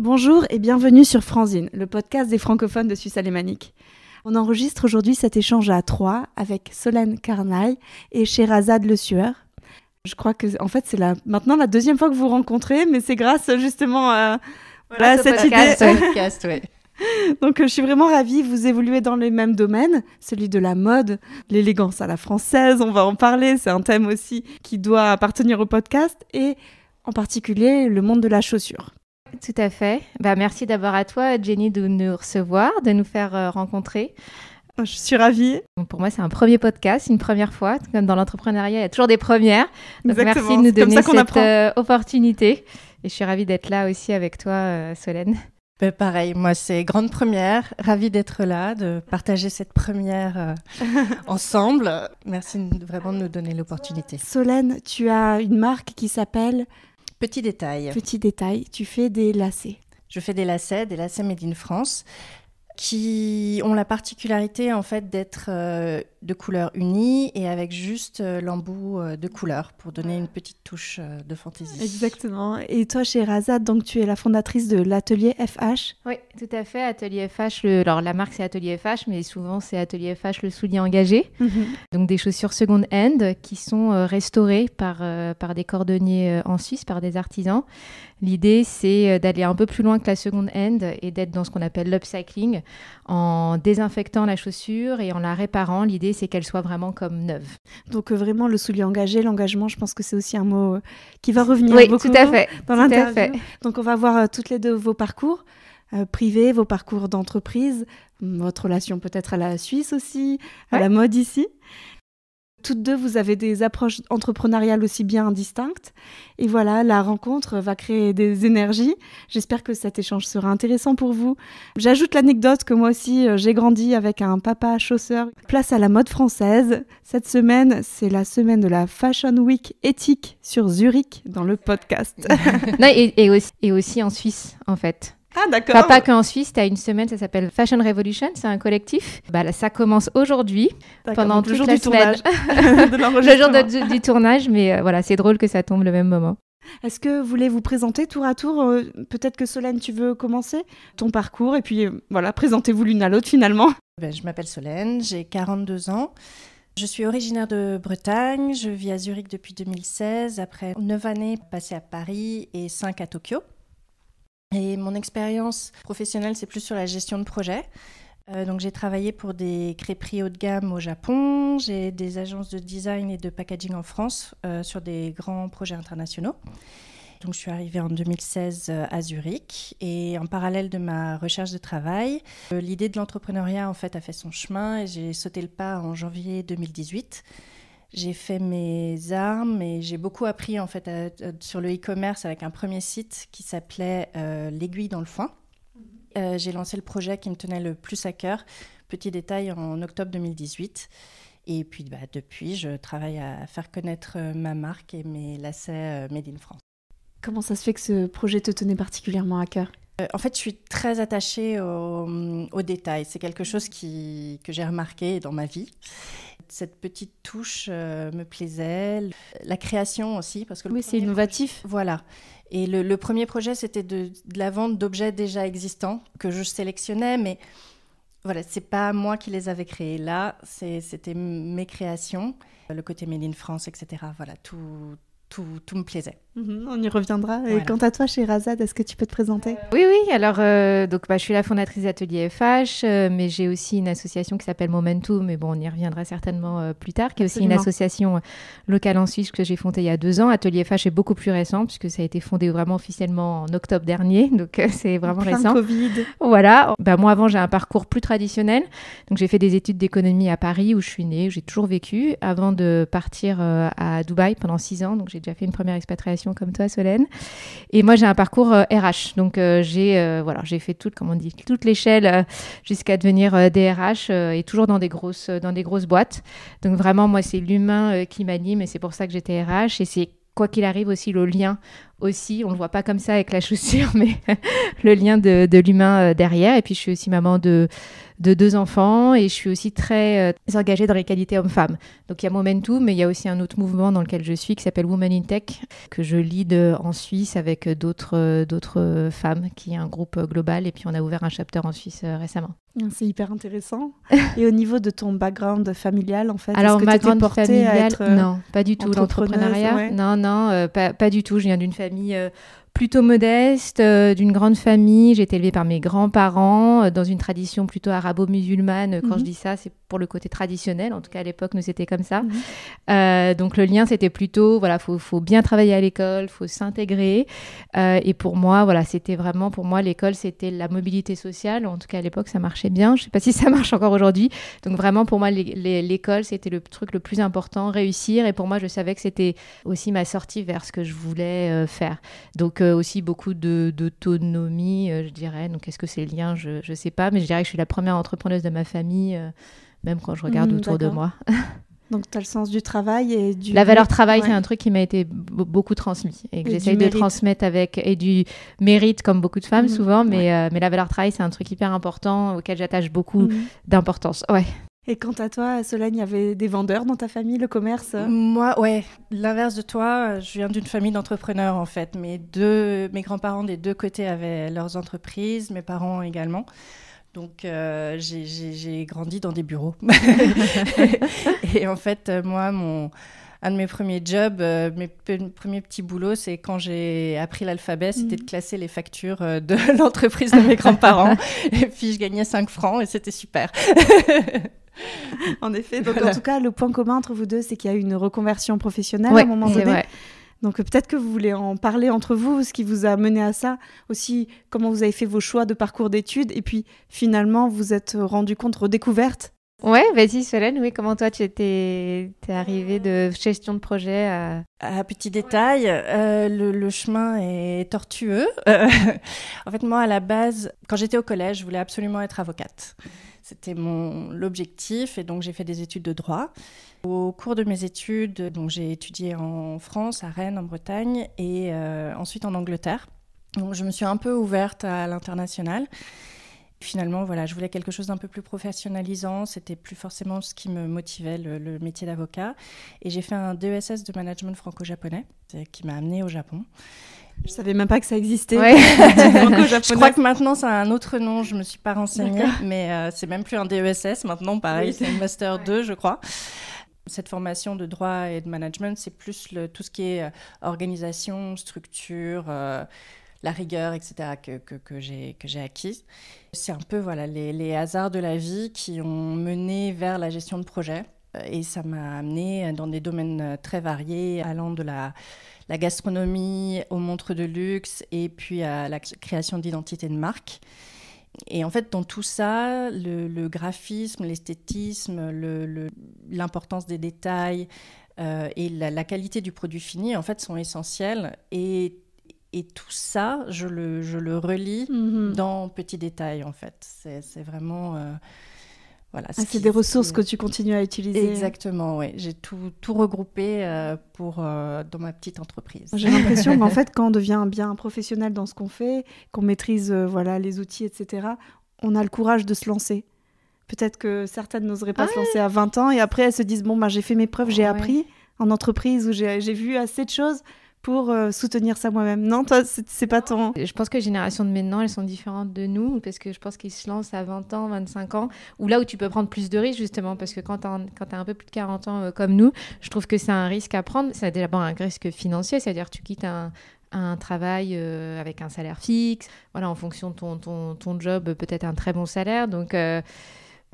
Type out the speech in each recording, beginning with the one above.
Bonjour et bienvenue sur Franzine, le podcast des francophones de Suisse alémanique. On enregistre aujourd'hui cet échange à 3 avec Solène Carnaille et Sherazade Le Sueur. Je crois que c'est maintenant la deuxième fois que vous vous rencontrez, mais c'est grâce justement à cette podcast, ouais. Donc je suis vraiment ravie, vous évoluez dans les mêmes domaines, celui de la mode, l'élégance à la française, on va en parler, c'est un thème aussi qui doit appartenir au podcast, et en particulier le monde de la chaussure. Tout à fait. Merci d'abord à toi, Jenny, de nous recevoir, de nous faire rencontrer. Je suis ravie. Pour moi, c'est un premier podcast, une première fois. Comme dans l'entrepreneuriat, il y a toujours des premières. Donc, exactement. Merci de nous donner cette opportunité. Et je suis ravie d'être là aussi avec toi, Solène. Pareil, moi, c'est grande première. Ravie d'être là, de partager cette première ensemble. Merci vraiment de nous donner l'opportunité. Solène, tu as une marque qui s'appelle... Petit détail. Petit détail, tu fais des lacets. Je fais des lacets Made in France, qui ont la particularité en fait d'être de couleur unie et avec juste l'embout de couleur pour donner une petite touche de fantaisie. Exactement. Et toi, Sherazade, donc tu es la fondatrice de l'atelier FH. Oui, tout à fait. Atelier FH. Alors la marque c'est Atelier FH, mais souvent c'est Atelier FH le soulier engagé. Donc des chaussures second hand qui sont restaurées par des cordonniers en Suisse, par des artisans. L'idée, c'est d'aller un peu plus loin que la second hand et d'être dans ce qu'on appelle l'upcycling, en désinfectant la chaussure et en la réparant. L'idée, c'est qu'elle soit vraiment comme neuve. Donc vraiment, le soulier engagé, l'engagement, je pense que c'est aussi un mot qui va revenir beaucoup tout à fait, dans l'interview. Donc on va voir toutes les deux vos parcours privés, vos parcours d'entreprise, votre relation peut-être à la Suisse aussi, à la mode ici. Toutes deux, vous avez des approches entrepreneuriales aussi bien distinctes. Et voilà, la rencontre va créer des énergies. J'espère que cet échange sera intéressant pour vous. J'ajoute l'anecdote que moi aussi, j'ai grandi avec un papa chausseur. Place à la mode française. Cette semaine, c'est la semaine de la Fashion Week éthique sur Zurich dans le podcast. Non, et aussi en Suisse, en fait. Ah, d'accord. Pas qu'en Suisse, tu as une semaine, ça s'appelle Fashion Revolution, c'est un collectif. Là, ça commence aujourd'hui, pendant toute la semaine. Le jour du tournage, mais voilà, c'est drôle que ça tombe le même moment. Est-ce que vous voulez vous présenter tour à tour peut-être que Solène, tu veux commencer ton parcours et puis voilà, présentez-vous l'une à l'autre finalement. Je m'appelle Solène, j'ai 42 ans. Je suis originaire de Bretagne, je vis à Zurich depuis 2016, après 9 années passées à Paris et 5 à Tokyo. Et mon expérience professionnelle, c'est plus sur la gestion de projet. Donc, j'ai travaillé pour des crêperies haut de gamme au Japon. J'ai des agences de design et de packaging en France sur des grands projets internationaux. Donc, je suis arrivée en 2016 à Zurich. Et en parallèle de ma recherche de travail, l'idée de l'entrepreneuriat, en fait, a fait son chemin. Et j'ai sauté le pas en janvier 2018. J'ai fait mes armes et j'ai beaucoup appris en fait sur le e-commerce avec un premier site qui s'appelait L'Aiguille dans le foin. J'ai lancé le projet qui me tenait le plus à cœur, Petit détail, en octobre 2018. Et puis depuis, je travaille à faire connaître ma marque et mes lacets Made in France. Comment ça se fait que ce projet te tenait particulièrement à cœur ? En fait, je suis très attachée aux détails. C'est quelque chose que j'ai remarqué dans ma vie. Cette petite touche me plaisait. La création aussi. Parce que c'est innovatif. Voilà. Et le premier projet, c'était de la vente d'objets déjà existants que je sélectionnais. Mais voilà, ce n'est pas moi qui les avais créés. Là, c'était mes créations. Le côté Made in France, etc. Voilà, tout me plaisait. On y reviendra. Voilà. Et quant à toi, Sherazade, est-ce que tu peux te présenter ? Oui. Alors, je suis la fondatrice d'Atelier FH, mais j'ai aussi une association qui s'appelle Momentum, mais on y reviendra certainement plus tard, qui est aussi une association locale en Suisse que j'ai fondée il y a 2 ans. Atelier FH est beaucoup plus récent, puisque ça a été fondé vraiment officiellement en octobre dernier, donc c'est vraiment récent. Covid. Voilà. Moi, avant, j'ai un parcours plus traditionnel. Donc, j'ai fait des études d'économie à Paris, où je suis née, où j'ai toujours vécu, avant de partir à Dubaï pendant 6 ans. Donc, j'ai déjà fait une première expatriation comme toi, Solène. Et moi, j'ai un parcours RH. Donc, j'ai fait toute l'échelle jusqu'à devenir DRH et toujours dans des grosses boîtes. Donc, vraiment, moi, c'est l'humain qui m'anime et c'est pour ça que j'étais RH. Et c'est, quoi qu'il arrive, aussi le lien aussi, on ne le voit pas comme ça avec la chaussure, mais le lien de l'humain derrière. Et puis, je suis aussi maman de 2 enfants et je suis aussi très engagée dans les qualités hommes-femmes. Donc, il y a Momentum, mais il y a aussi un autre mouvement dans lequel je suis qui s'appelle Women in Tech, que je lead en Suisse avec d'autres femmes, qui est un groupe global. Et puis, on a ouvert un chapter en Suisse récemment. C'est hyper intéressant. Et au niveau de ton background familial, en fait, alors, est-ce que tu étais portée familial, à être non, pas du tout. L'entrepreneuriat, ouais. Non, pas du tout. Je viens d'une famille plutôt modeste, d'une grande famille. J'ai été élevée par mes grands-parents dans une tradition plutôt arabo-musulmane. Quand je dis ça, c'est pour le côté traditionnel. En tout cas, à l'époque, nous, c'était comme ça. Donc, le lien, c'était plutôt, voilà, faut bien travailler à l'école, faut s'intégrer. Et pour moi, voilà, c'était vraiment, pour moi, l'école, c'était la mobilité sociale. En tout cas, à l'époque, ça marchait bien. Je ne sais pas si ça marche encore aujourd'hui. Donc, vraiment, pour moi, l'école, c'était le truc le plus important, réussir. Et pour moi, je savais que c'était aussi ma sortie vers ce que je voulais faire. Donc, aussi beaucoup d'autonomie, je dirais. Donc, est-ce que c'est le lien? Je ne sais pas. Mais je dirais que je suis la première entrepreneuse de ma famille, même quand je regarde autour de moi. Donc, tu as le sens du travail et du... La valeur travail, c'est un truc qui m'a été beaucoup transmis et que j'essaye de transmettre et du mérite, comme beaucoup de femmes souvent. Mais la valeur travail, c'est un truc hyper important auquel j'attache beaucoup d'importance. Ouais. Et quant à toi, Solène, il y avait des vendeurs dans ta famille, le commerce? Moi, ouais, l'inverse de toi, je viens d'une famille d'entrepreneurs en fait. Mes grands-parents des 2 côtés avaient leurs entreprises, mes parents également. Donc, j'ai grandi dans des bureaux. Et en fait, moi, un de mes premiers jobs, mes premiers petits boulots, c'est quand j'ai appris l'alphabet, c'était de classer les factures de l'entreprise de mes grands-parents. Et puis, je gagnais 5 francs et c'était super. En effet, donc en tout cas, le point commun entre vous deux, c'est qu'il y a eu une reconversion professionnelle à un moment donné. Vrai. Donc peut-être que vous voulez en parler entre vous, ce qui vous a mené à ça, aussi comment vous avez fait vos choix de parcours d'études, et puis finalement vous êtes rendu compte, redécouverte. Ouais, vas-y Solène, oui, comment toi tu t'es arrivée de gestion de projet à petit détail, le chemin est tortueux. En fait, moi, à la base, quand j'étais au collège, je voulais absolument être avocate. C'était l'objectif et donc j'ai fait des études de droit. Au cours de mes études, donc j'ai étudié en France, à Rennes, en Bretagne et ensuite en Angleterre. Donc je me suis un peu ouverte à l'international. Finalement, voilà, je voulais quelque chose d'un peu plus professionnalisant. C'était plus forcément ce qui me motivait, le métier d'avocat. Et j'ai fait un DESS de management franco-japonais qui m'a amenée au Japon. Je ne savais même pas que ça existait. Ouais. Je crois que maintenant, ça a un autre nom. Je ne me suis pas renseignée. Mais c'est même plus un DESS. Maintenant, pareil, c'est un Master 2, je crois. Cette formation de droit et de management, c'est plus tout ce qui est organisation, structure, la rigueur, etc., que j'ai acquise. C'est un peu voilà, les hasards de la vie qui ont mené vers la gestion de projet. Et ça m'a amenée dans des domaines très variés, allant de la gastronomie aux montres de luxe et puis à la création d'identité de marque. Et en fait, dans tout ça, le graphisme, l'esthétisme, l'importance des détails et la qualité du produit fini, en fait, sont essentiels. Et tout ça, je le relis dans Petit Détail, en fait. C'est vraiment... voilà, c'est des ressources que tu continues à utiliser. Exactement, oui. J'ai tout regroupé dans ma petite entreprise. J'ai l'impression qu'en fait, quand on devient bien professionnel dans ce qu'on fait, qu'on maîtrise les outils, etc., on a le courage de se lancer. Peut-être que certaines n'oseraient pas se lancer à 20 ans et après, elles se disent, bon, j'ai fait mes preuves, j'ai appris en entreprise où j'ai vu assez de choses pour soutenir ça moi-même. Non, toi, c'est pas ton... Je pense que les générations de maintenant, elles sont différentes de nous, parce que je pense qu'ils se lancent à 20 ans, 25 ans, ou là où tu peux prendre plus de risques, justement, parce que quand tu as un peu plus de 40 ans comme nous, je trouve que c'est un risque à prendre. C'est d'abord un risque financier, c'est-à-dire que tu quittes un travail avec un salaire fixe, voilà, en fonction de ton job, peut-être un très bon salaire, donc...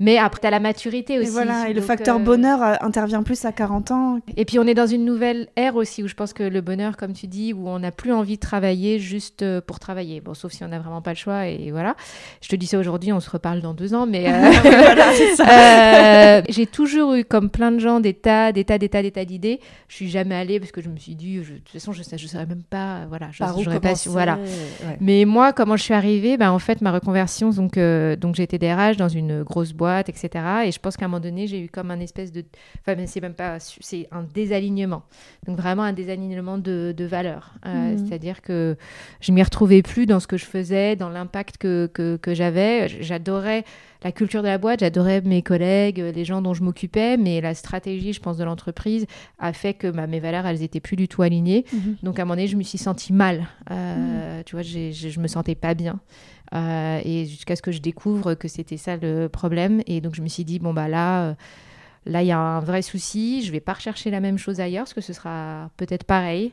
Mais après, tu as la maturité aussi. Et le facteur bonheur intervient plus à 40 ans. Et puis, on est dans une nouvelle ère aussi où je pense que le bonheur, comme tu dis, où on n'a plus envie de travailler juste pour travailler. Bon, sauf si on n'a vraiment pas le choix. Et voilà. Je te dis ça aujourd'hui, on se reparle dans 2 ans. Mais voilà, c'est ça. J'ai toujours eu, comme plein de gens, des tas d'idées. Je suis jamais allée parce que je me suis dit, de toute façon, je ne saurais même pas. Voilà, j'aurais pas su. Voilà. Ouais. Mais moi, comment je suis arrivée, en fait, ma reconversion, donc j'ai été DRH dans une grosse boîte boîte, etc. Et je pense qu'à un moment donné, j'ai eu comme un espèce de... Enfin, mais c'est même pas... C'est un désalignement. Donc vraiment un désalignement de valeurs. C'est-à-dire que je m'y retrouvais plus dans ce que je faisais, dans l'impact que j'avais. J'adorais la culture de la boîte, j'adorais mes collègues, les gens dont je m'occupais, mais la stratégie, je pense, de l'entreprise a fait que mes valeurs, elles étaient plus du tout alignées. Donc à un moment donné, je me suis sentie mal. Tu vois, je me sentais pas bien. Et jusqu'à ce que je découvre que c'était ça le problème. Et donc je me suis dit, bon bah là, il y a un vrai souci. Je vais pas rechercher la même chose ailleurs, parce que ce sera peut-être pareil.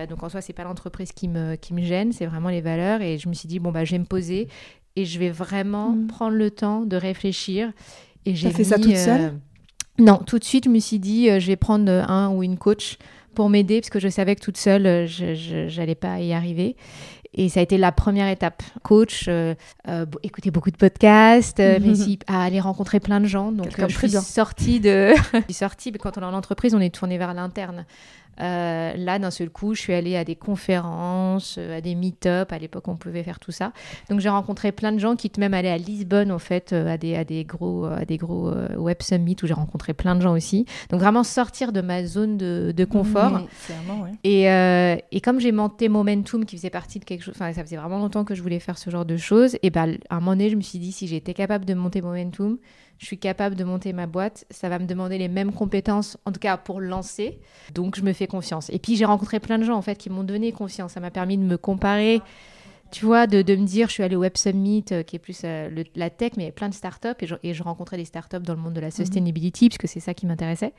Donc en soi, c'est pas l'entreprise qui me gêne, c'est vraiment les valeurs. Et je me suis dit, bon bah je vais me poser et je vais vraiment prendre le temps de réfléchir. Et j'ai fait ça toute seule? Non, tout de suite, je me suis dit, je vais prendre un ou une coach pour m'aider, parce que je savais que toute seule, je n'allais pas y arriver. Et ça a été la première étape. Coach, écouter beaucoup de podcasts, mais aussi aller rencontrer plein de gens. Donc, je suis sortie mais quand on est en entreprise, on est tourné vers l'interne. Là, d'un seul coup, je suis allée à des conférences, à des meet-up. À l'époque, on pouvait faire tout ça. Donc, j'ai rencontré plein de gens qui même allaient à Lisbonne, en fait, à des gros web summits où j'ai rencontré plein de gens aussi. Donc, vraiment sortir de ma zone de confort. Clairement, ouais. Et comme j'ai monté Momentum, qui faisait partie de quelque chose, enfin, ça faisait vraiment longtemps que je voulais faire ce genre de choses. Et ben, à un moment donné, je me suis dit, si j'étais capable de monter Momentum, je suis capable de monter ma boîte. Ça va me demander les mêmes compétences, en tout cas pour lancer. Donc, je me fais confiance. Et puis, j'ai rencontré plein de gens, en fait, qui m'ont donné confiance. Ça m'a permis de me comparer, tu vois, de me dire, je suis allée au Web Summit, qui est plus la tech, mais il y avait plein de startups. Et je rencontrais des startups dans le monde de la sustainability, parce que c'est ça qui m'intéressait.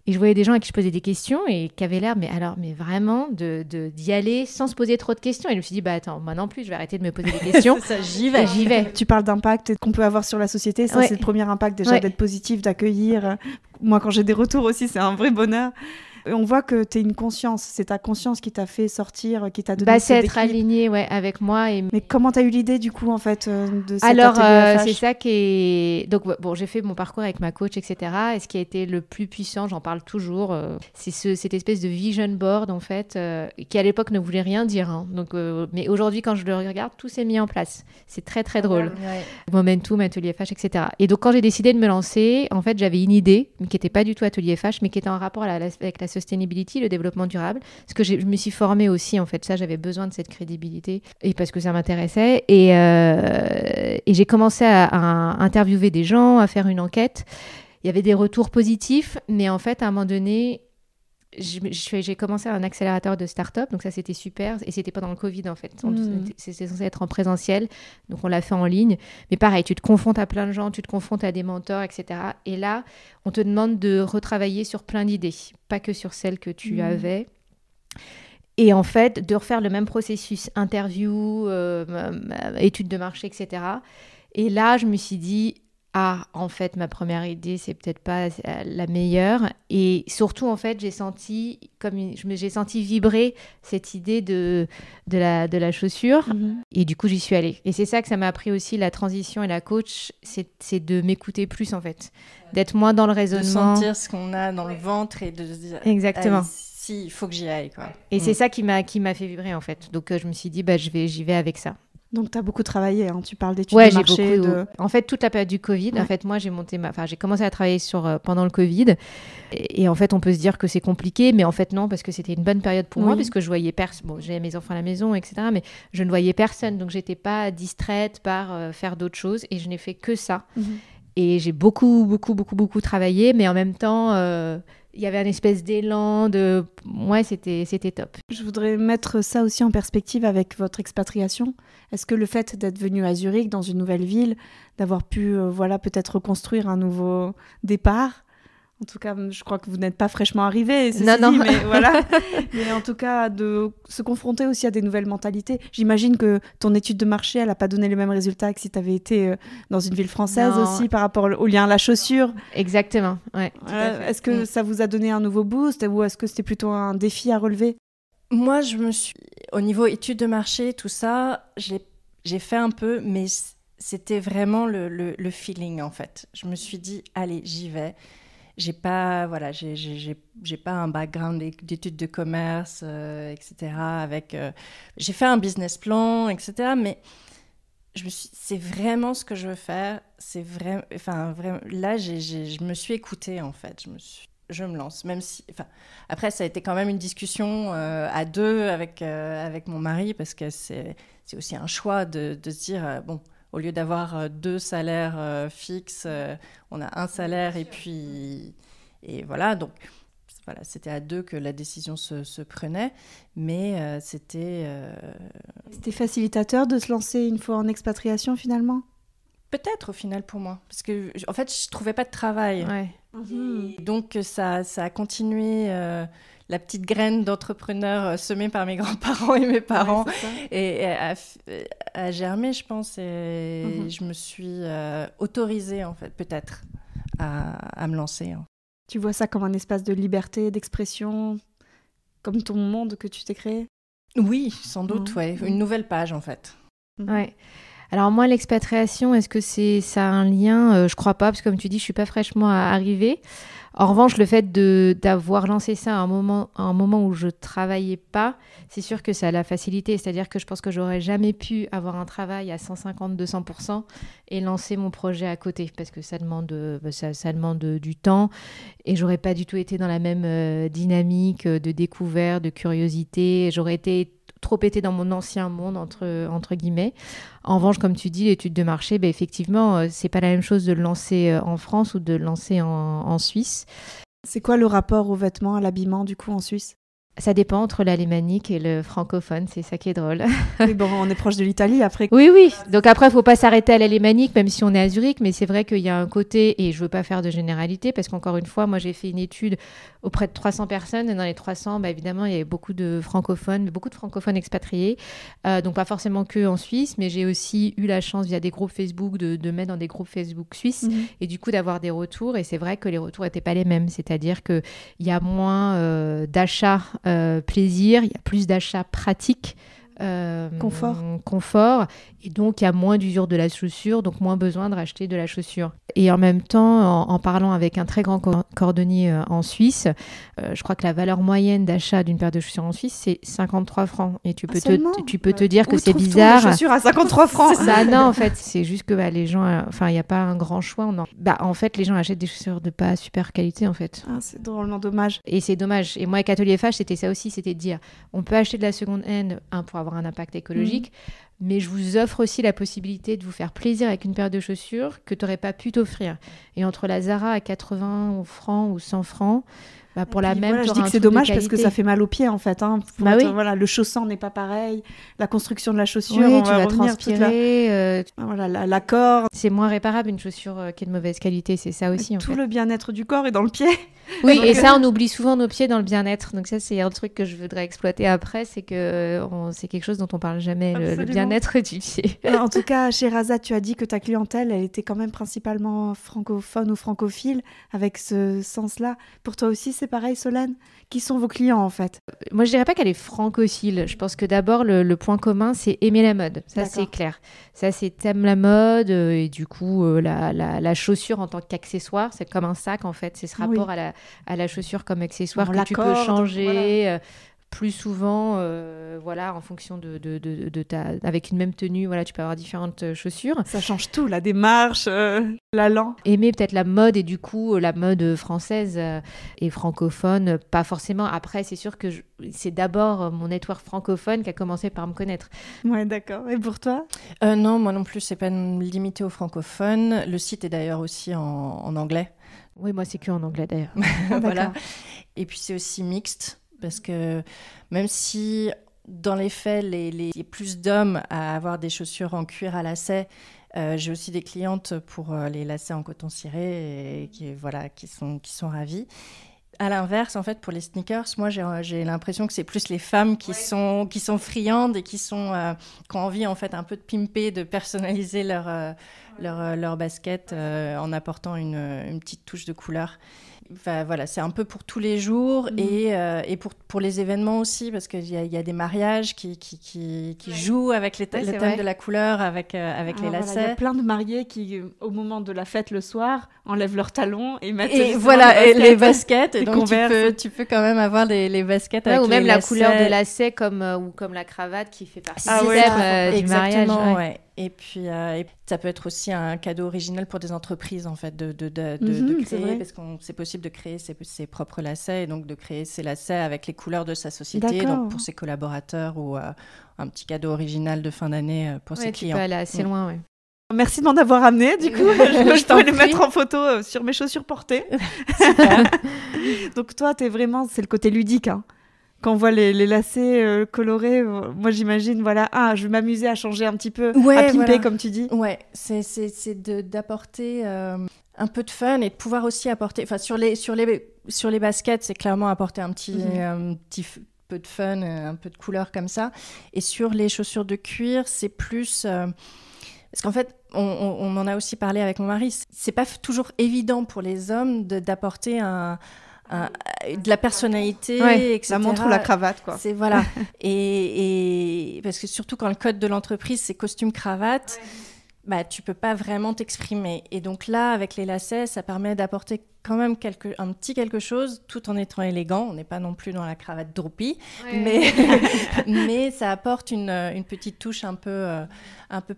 Et je voyais des gens à qui je posais des questions et qui avaient l'air, mais vraiment, d'y aller sans se poser trop de questions. Et je me suis dit, bah attends, moi non plus, je vais arrêter de me poser des questions. C'est ça, j'y vais. J'y vais. Tu parles d'impact qu'on peut avoir sur la société. Ça, c'est le premier impact déjà, d'être positif, d'accueillir. Moi, quand j'ai des retours aussi, c'est un vrai bonheur. On voit que tu es une conscience. C'est ta conscience qui t'a fait sortir, qui t'a donné c'est être aligné avec moi. Mais comment tu as eu l'idée, du coup, en fait, de cet Alors, atelier FH? c'est ça qui est... Donc, bon, j'ai fait mon parcours avec ma coach, etc. Et ce qui a été le plus puissant, j'en parle toujours, c'est cette espèce de vision board, en fait, qui à l'époque ne voulait rien dire. Hein. Donc, mais aujourd'hui, quand je le regarde, tout s'est mis en place. C'est très, très drôle. Ouais. Momentum, Atelier FH, etc. Et donc, quand j'ai décidé de me lancer, en fait, j'avais une idée, qui n'était pas du tout Atelier FH, mais qui était en rapport avec la sustainability, le développement durable. Parce que je me suis formée aussi, en fait. Ça, j'avais besoin de cette crédibilité. Et parce que ça m'intéressait. Et j'ai commencé à interviewer des gens, à faire une enquête. Il y avait des retours positifs, mais en fait, à un moment donné, j'ai commencé à un accélérateur de start-up, donc ça, c'était super. Et c'était pendant le Covid, en fait. C'était censé être en présentiel, donc on l'a fait en ligne. Mais pareil, tu te confrontes à plein de gens, tu te confrontes à des mentors, etc. Et là, on te demande de retravailler sur plein d'idées, pas que sur celles que tu avais. Et en fait, de refaire le même processus, interview, étude de marché, etc. Et là, je me suis dit, en fait, ma première idée, c'est peut-être pas la meilleure. Et surtout, en fait, j'ai senti vibrer cette idée de la chaussure. Et du coup, j'y suis allée. Et c'est ça que ça m'a appris aussi, la transition et la coach, c'est de m'écouter plus, en fait. D'être moins dans le raisonnement. De sentir ce qu'on a dans le ventre et de se dire... Exactement. Si, il faut que j'y aille, quoi. Et c'est ça qui m'a fait vibrer, en fait. Donc, je me suis dit, j'y vais avec ça. Donc, tu as beaucoup travaillé, hein. Tu parles d'études de marché. En fait, toute la période du Covid, en fait, moi, j'ai commencé à travailler pendant le Covid. Et en fait, on peut se dire que c'est compliqué, mais en fait, non, parce que c'était une bonne période pour moi, parce que je voyais personne. Bon, j'avais mes enfants à la maison, etc., mais je ne voyais personne. Donc, j'étais pas distraite par faire d'autres choses et je n'ai fait que ça. Et j'ai beaucoup, beaucoup, beaucoup, beaucoup travaillé, mais en même temps... il y avait un espèce d'élan c'était top. Je voudrais mettre ça aussi en perspective avec votre expatriation. Est-ce que le fait d'être venu à Zurich, dans une nouvelle ville, d'avoir pu peut-être reconstruire un nouveau départ, en tout cas, je crois que vous n'êtes pas fraîchement arrivé, non. Mais voilà. Mais en tout cas, de se confronter aussi à des nouvelles mentalités. J'imagine que ton étude de marché, elle n'a pas donné les mêmes résultats que si tu avais été dans une ville française aussi, par rapport au lien à la chaussure. Exactement, ouais. Est-ce que ça vous a donné un nouveau boost ou est-ce que c'était plutôt un défi à relever? Moi, au niveau étude de marché, tout ça, j'ai fait un peu, mais c'était vraiment le feeling, en fait. Je me suis dit, allez, j'y vais. J'ai pas un background d'études de commerce, etc. J'ai fait un business plan, etc. Mais c'est vraiment ce que je veux faire. C'est vrai. Enfin, vraiment, là, je me suis écoutée en fait. Je me lance, même si. Enfin, après, ça a été quand même une discussion à deux avec mon mari, parce que c'est aussi un choix de se dire bon, au lieu d'avoir 2 salaires fixes, on a un salaire et voilà. Donc voilà, c'était à 2 que la décision se prenait, mais c'était facilitateur de se lancer une fois en expatriation finalement. Peut-être au final pour moi, parce que en fait je trouvais pas de travail. Ouais. Donc ça a continué la petite graine d'entrepreneur semée par mes grands-parents et mes parents et à germer, je pense, et je me suis autorisée en fait peut-être à me lancer. Hein. Tu vois ça comme un espace de liberté, d'expression, comme ton monde que tu t'es créé? Oui, sans doute, ouais. Une nouvelle page en fait. Ouais. Alors moi, l'expatriation, est-ce que ça a un lien? Je crois pas, parce que comme tu dis, je suis pas fraîchement arrivée. En revanche, le fait d'avoir lancé ça à un moment où je travaillais pas, c'est sûr que ça a la facilité. C'est-à-dire que je pense que j'aurais jamais pu avoir un travail à 150-200% et lancer mon projet à côté, parce que ça demande du temps et j'aurais pas du tout été dans la même dynamique de découverte, de curiosité. J'aurais trop été dans mon ancien monde, entre guillemets. En revanche, comme tu dis, l'étude de marché, effectivement, c'est pas la même chose de le lancer en France ou de le lancer en Suisse. C'est quoi le rapport aux vêtements, à l'habillement, du coup, en Suisse? Ça dépend entre l'alémanique et le francophone, c'est ça qui est drôle. Mais bon, on est proche de l'Italie après. Oui. Donc après, il ne faut pas s'arrêter à l'alémanique, même si on est à Zurich, mais c'est vrai qu'il y a un côté, et je ne veux pas faire de généralité, parce qu'encore une fois, moi j'ai fait une étude auprès de 300 personnes, et dans les 300, évidemment, il y avait beaucoup de francophones expatriés, donc pas forcément que en Suisse, mais j'ai aussi eu la chance, via des groupes Facebook, de mettre dans des groupes Facebook suisses, et du coup d'avoir des retours, et c'est vrai que les retours n'étaient pas les mêmes, c'est-à-dire qu'il y a moins d'achats plaisir, il y a plus d'achats pratiques, confort, et donc il y a moins d'usure de la chaussure, donc moins besoin de racheter de la chaussure. Et en même temps, en parlant avec un très grand cordonnier en Suisse, je crois que la valeur moyenne d'achat d'une paire de chaussures en Suisse, c'est 53 francs. Et tu peux te dire que c'est bizarre. Des chaussures à 53 francs. Ça, non, en fait, c'est juste que les gens, il n'y a pas un grand choix. En fait, les gens achètent des chaussures de pas super qualité, en fait. Ah, c'est drôlement dommage. Et c'est dommage. Et moi, avec Atelier FH, c'était ça aussi, c'était de dire, on peut acheter de la seconde hand, pour avoir un impact écologique, mais je vous offre aussi la possibilité de vous faire plaisir avec une paire de chaussures que tu n'aurais pas pu t'offrir. Et entre la Zara à 80 francs ou 100 francs, pour la même, je dis que c'est dommage parce que ça fait mal aux pieds en fait. Le chaussant n'est pas pareil, la construction de la chaussure, tu vas transpirer. La corde. C'est moins réparable une chaussure qui est de mauvaise qualité, c'est ça aussi. Tout le bien-être du corps est dans le pied. Oui, et ça, on oublie souvent nos pieds dans le bien-être. Donc ça, c'est un truc que je voudrais exploiter après, c'est que c'est quelque chose dont on parle jamais, le bien-être du pied. En tout cas, Sherazade, tu as dit que ta clientèle, elle était quand même principalement francophone ou francophile, avec ce sens-là. Pour toi aussi, c'est pareil, Solène? Qui sont vos clients, en fait? Moi, je dirais pas qu'elle est francophile. Je pense que d'abord, le point commun, c'est aimer la mode. Ça, D'accord. C'est clair. Ça, c'est t'aimes la mode et du coup, la chaussure en tant qu'accessoire, c'est comme un sac, en fait. C'est ce rapport à la chaussure comme accessoire que tu peux changer plus souvent, en fonction de ta... Avec une même tenue, tu peux avoir différentes chaussures. Ça change tout, la démarche, l'allant. Aimer peut-être la mode et du coup, la mode française et francophone, pas forcément. Après, c'est sûr que c'est d'abord mon network francophone qui a commencé par me connaître. Ouais, d'accord. Et pour toi? Non, moi non plus, c'est pas limité aux francophones. Le site est d'ailleurs aussi en anglais. Oui, moi, c'est que en anglais d'ailleurs. Voilà. Et puis, c'est aussi mixte. Parce que même si, dans les faits, il y a plus d'hommes à avoir des chaussures en cuir à lacets, j'ai aussi des clientes pour les lacets en coton ciré et qui sont ravies. À l'inverse, en fait, pour les sneakers, moi, j'ai l'impression que c'est plus les femmes qui sont friandes et qui ont envie, en fait, un peu de pimper, de personnaliser leur basket en apportant une petite touche de couleur. Enfin, voilà, c'est un peu pour tous les jours et pour les événements aussi, parce qu'il y a des mariages qui jouent avec le thème de la couleur, avec les lacets. Il y a plein de mariés qui, au moment de la fête le soir, enlèvent leurs talons et mettent les baskets. Et donc tu peux quand même avoir les baskets avec ou même les la lacets. couleur des lacets comme la cravate qui fait partie du thème du mariage. Ouais. Et puis, ça peut être aussi un cadeau original pour des entreprises, en fait, de créer, parce que c'est possible de créer ses propres lacets, et donc de créer ses lacets avec les couleurs de sa société, donc pour ses collaborateurs, ou un petit cadeau original de fin d'année pour ses clients. Tu peux aller assez loin, oui. Merci de m'en avoir amené, du coup. je pourrais les mettre en photo sur mes chaussures portées. Super. Donc toi, c'est le côté ludique, hein. Quand on voit les lacets colorés, moi j'imagine, je vais m'amuser à changer un petit peu, à pimper, comme tu dis. Ouais, c'est d'apporter un peu de fun et de pouvoir aussi apporter... Enfin, sur les baskets, c'est clairement apporter un petit peu de fun, un peu de couleur comme ça. Et sur les chaussures de cuir, c'est plus... Parce qu'en fait, on en a aussi parlé avec mon mari, c'est pas toujours évident pour les hommes d'apporter de la personnalité, etc. La montre ou la cravate, quoi. Voilà. et parce que surtout quand le code de l'entreprise, c'est costume-cravate, tu peux pas vraiment t'exprimer. Et donc là, avec les lacets, ça permet d'apporter quand même un petit quelque chose, tout en étant élégant. On n'est pas non plus dans la cravate droopy, mais ça apporte une petite touche un peu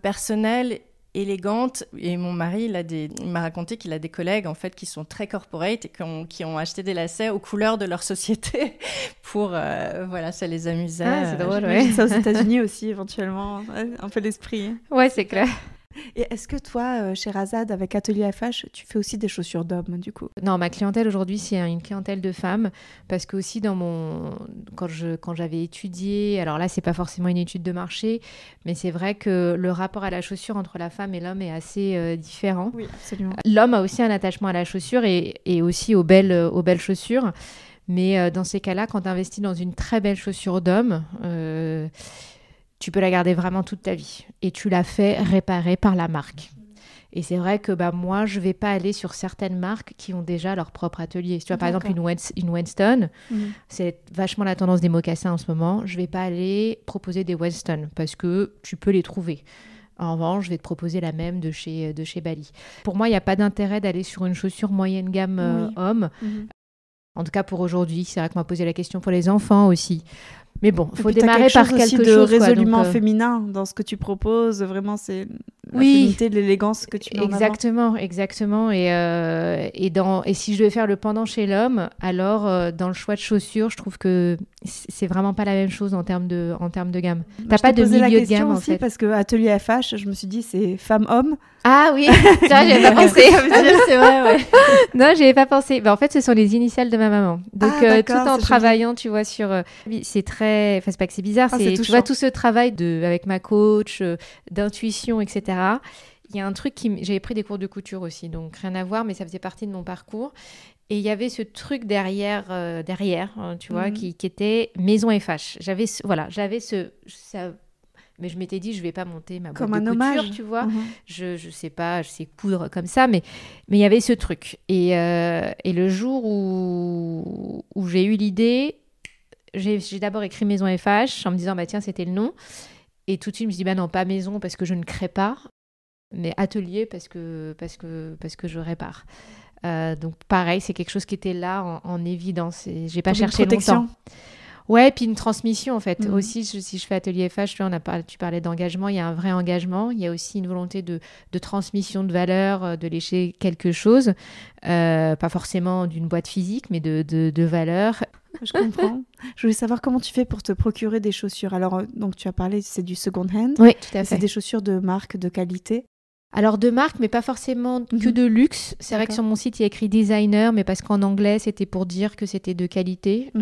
personnelle, élégante. Et mon mari, il m'a raconté qu'il a des collègues en fait qui sont très corporate et qui ont acheté des lacets aux couleurs de leur société pour ça les amusait. C'est drôle, ça aux États-Unis aussi éventuellement, un peu l'esprit. Ouais, c'est clair. Et est-ce que toi, Sherazade, avec Atelier FH, tu fais aussi des chaussures d'hommes, du coup? Non, ma clientèle aujourd'hui, c'est une clientèle de femmes, parce que aussi quand j'avais étudié, alors là, c'est pas forcément une étude de marché, mais c'est vrai que le rapport à la chaussure entre la femme et l'homme est assez différent. Oui, absolument. L'homme a aussi un attachement à la chaussure et aussi aux belles chaussures, mais dans ces cas-là, quand tu investis dans une très belle chaussure d'homme, tu peux la garder vraiment toute ta vie. Et tu la fais réparer par la marque. Et c'est vrai que moi, je ne vais pas aller sur certaines marques qui ont déjà leur propre atelier. Si tu vois, par exemple, une Winston, c'est vachement la tendance des mocassins en ce moment. Je ne vais pas aller proposer des Winston parce que tu peux les trouver. En revanche, je vais te proposer la même de chez Bali. Pour moi, il n'y a pas d'intérêt d'aller sur une chaussure moyenne gamme homme. En tout cas, pour aujourd'hui. C'est vrai qu'on m'a posé la question pour les enfants aussi. Mais bon, il faut démarrer par quelque chose. De résolument féminin dans ce que tu proposes. Vraiment, c'est la féminité, l'élégance que tu mets en avant. Exactement. Et si je devais faire le pendant chez l'homme, alors dans le choix de chaussures, je trouve que c'est vraiment pas la même chose en termes de gamme. T'as pas de milieu de gamme, en fait. Parce que Atelier FH, je me suis dit, c'est femme-homme. Ah oui, ça, j'avais pas pensé. C'est vrai, ouais. Non, j'avais pas pensé. En fait, ce sont les initiales de ma maman. Donc, tout en travaillant, tu vois, c'est très... Enfin, c'est pas que c'est bizarre, tu vois, tout ce travail avec ma coach, d'intuition, etc. Il y a un truc j'avais pris des cours de couture aussi, donc rien à voir, mais ça faisait partie de mon parcours. Et il y avait ce truc derrière, tu vois, qui était Maison FH. J'avais ça... Mais je m'étais dit, je vais pas monter ma boîte de couture, hommage. Tu vois. Je sais pas, je sais coudre comme ça, mais il y avait ce truc. Et le jour où j'ai eu l'idée, j'ai d'abord écrit Maison FH en me disant, tiens, c'était le nom. Et tout de suite, je me suis dit, non, pas maison parce que je ne crée pas, mais atelier parce que je répare. Donc pareil, c'est quelque chose qui était là en évidence. Et j'ai pas cherché longtemps. Ouais, puis une transmission en fait. Aussi, si je fais Atelier FH, tu parlais d'engagement, il y a un vrai engagement. Il y a aussi une volonté de transmission de valeurs, de lécher quelque chose. Pas forcément d'une boîte physique, mais de valeurs. Je comprends. Je voulais savoir comment tu fais pour te procurer des chaussures. Alors, donc tu as parlé, c'est du second hand. Oui, tout à fait. C'est des chaussures de marque, de qualité. Alors de marque, mais pas forcément que de luxe. C'est vrai que sur mon site, il y a écrit designer, mais parce qu'en anglais, c'était pour dire que c'était de qualité.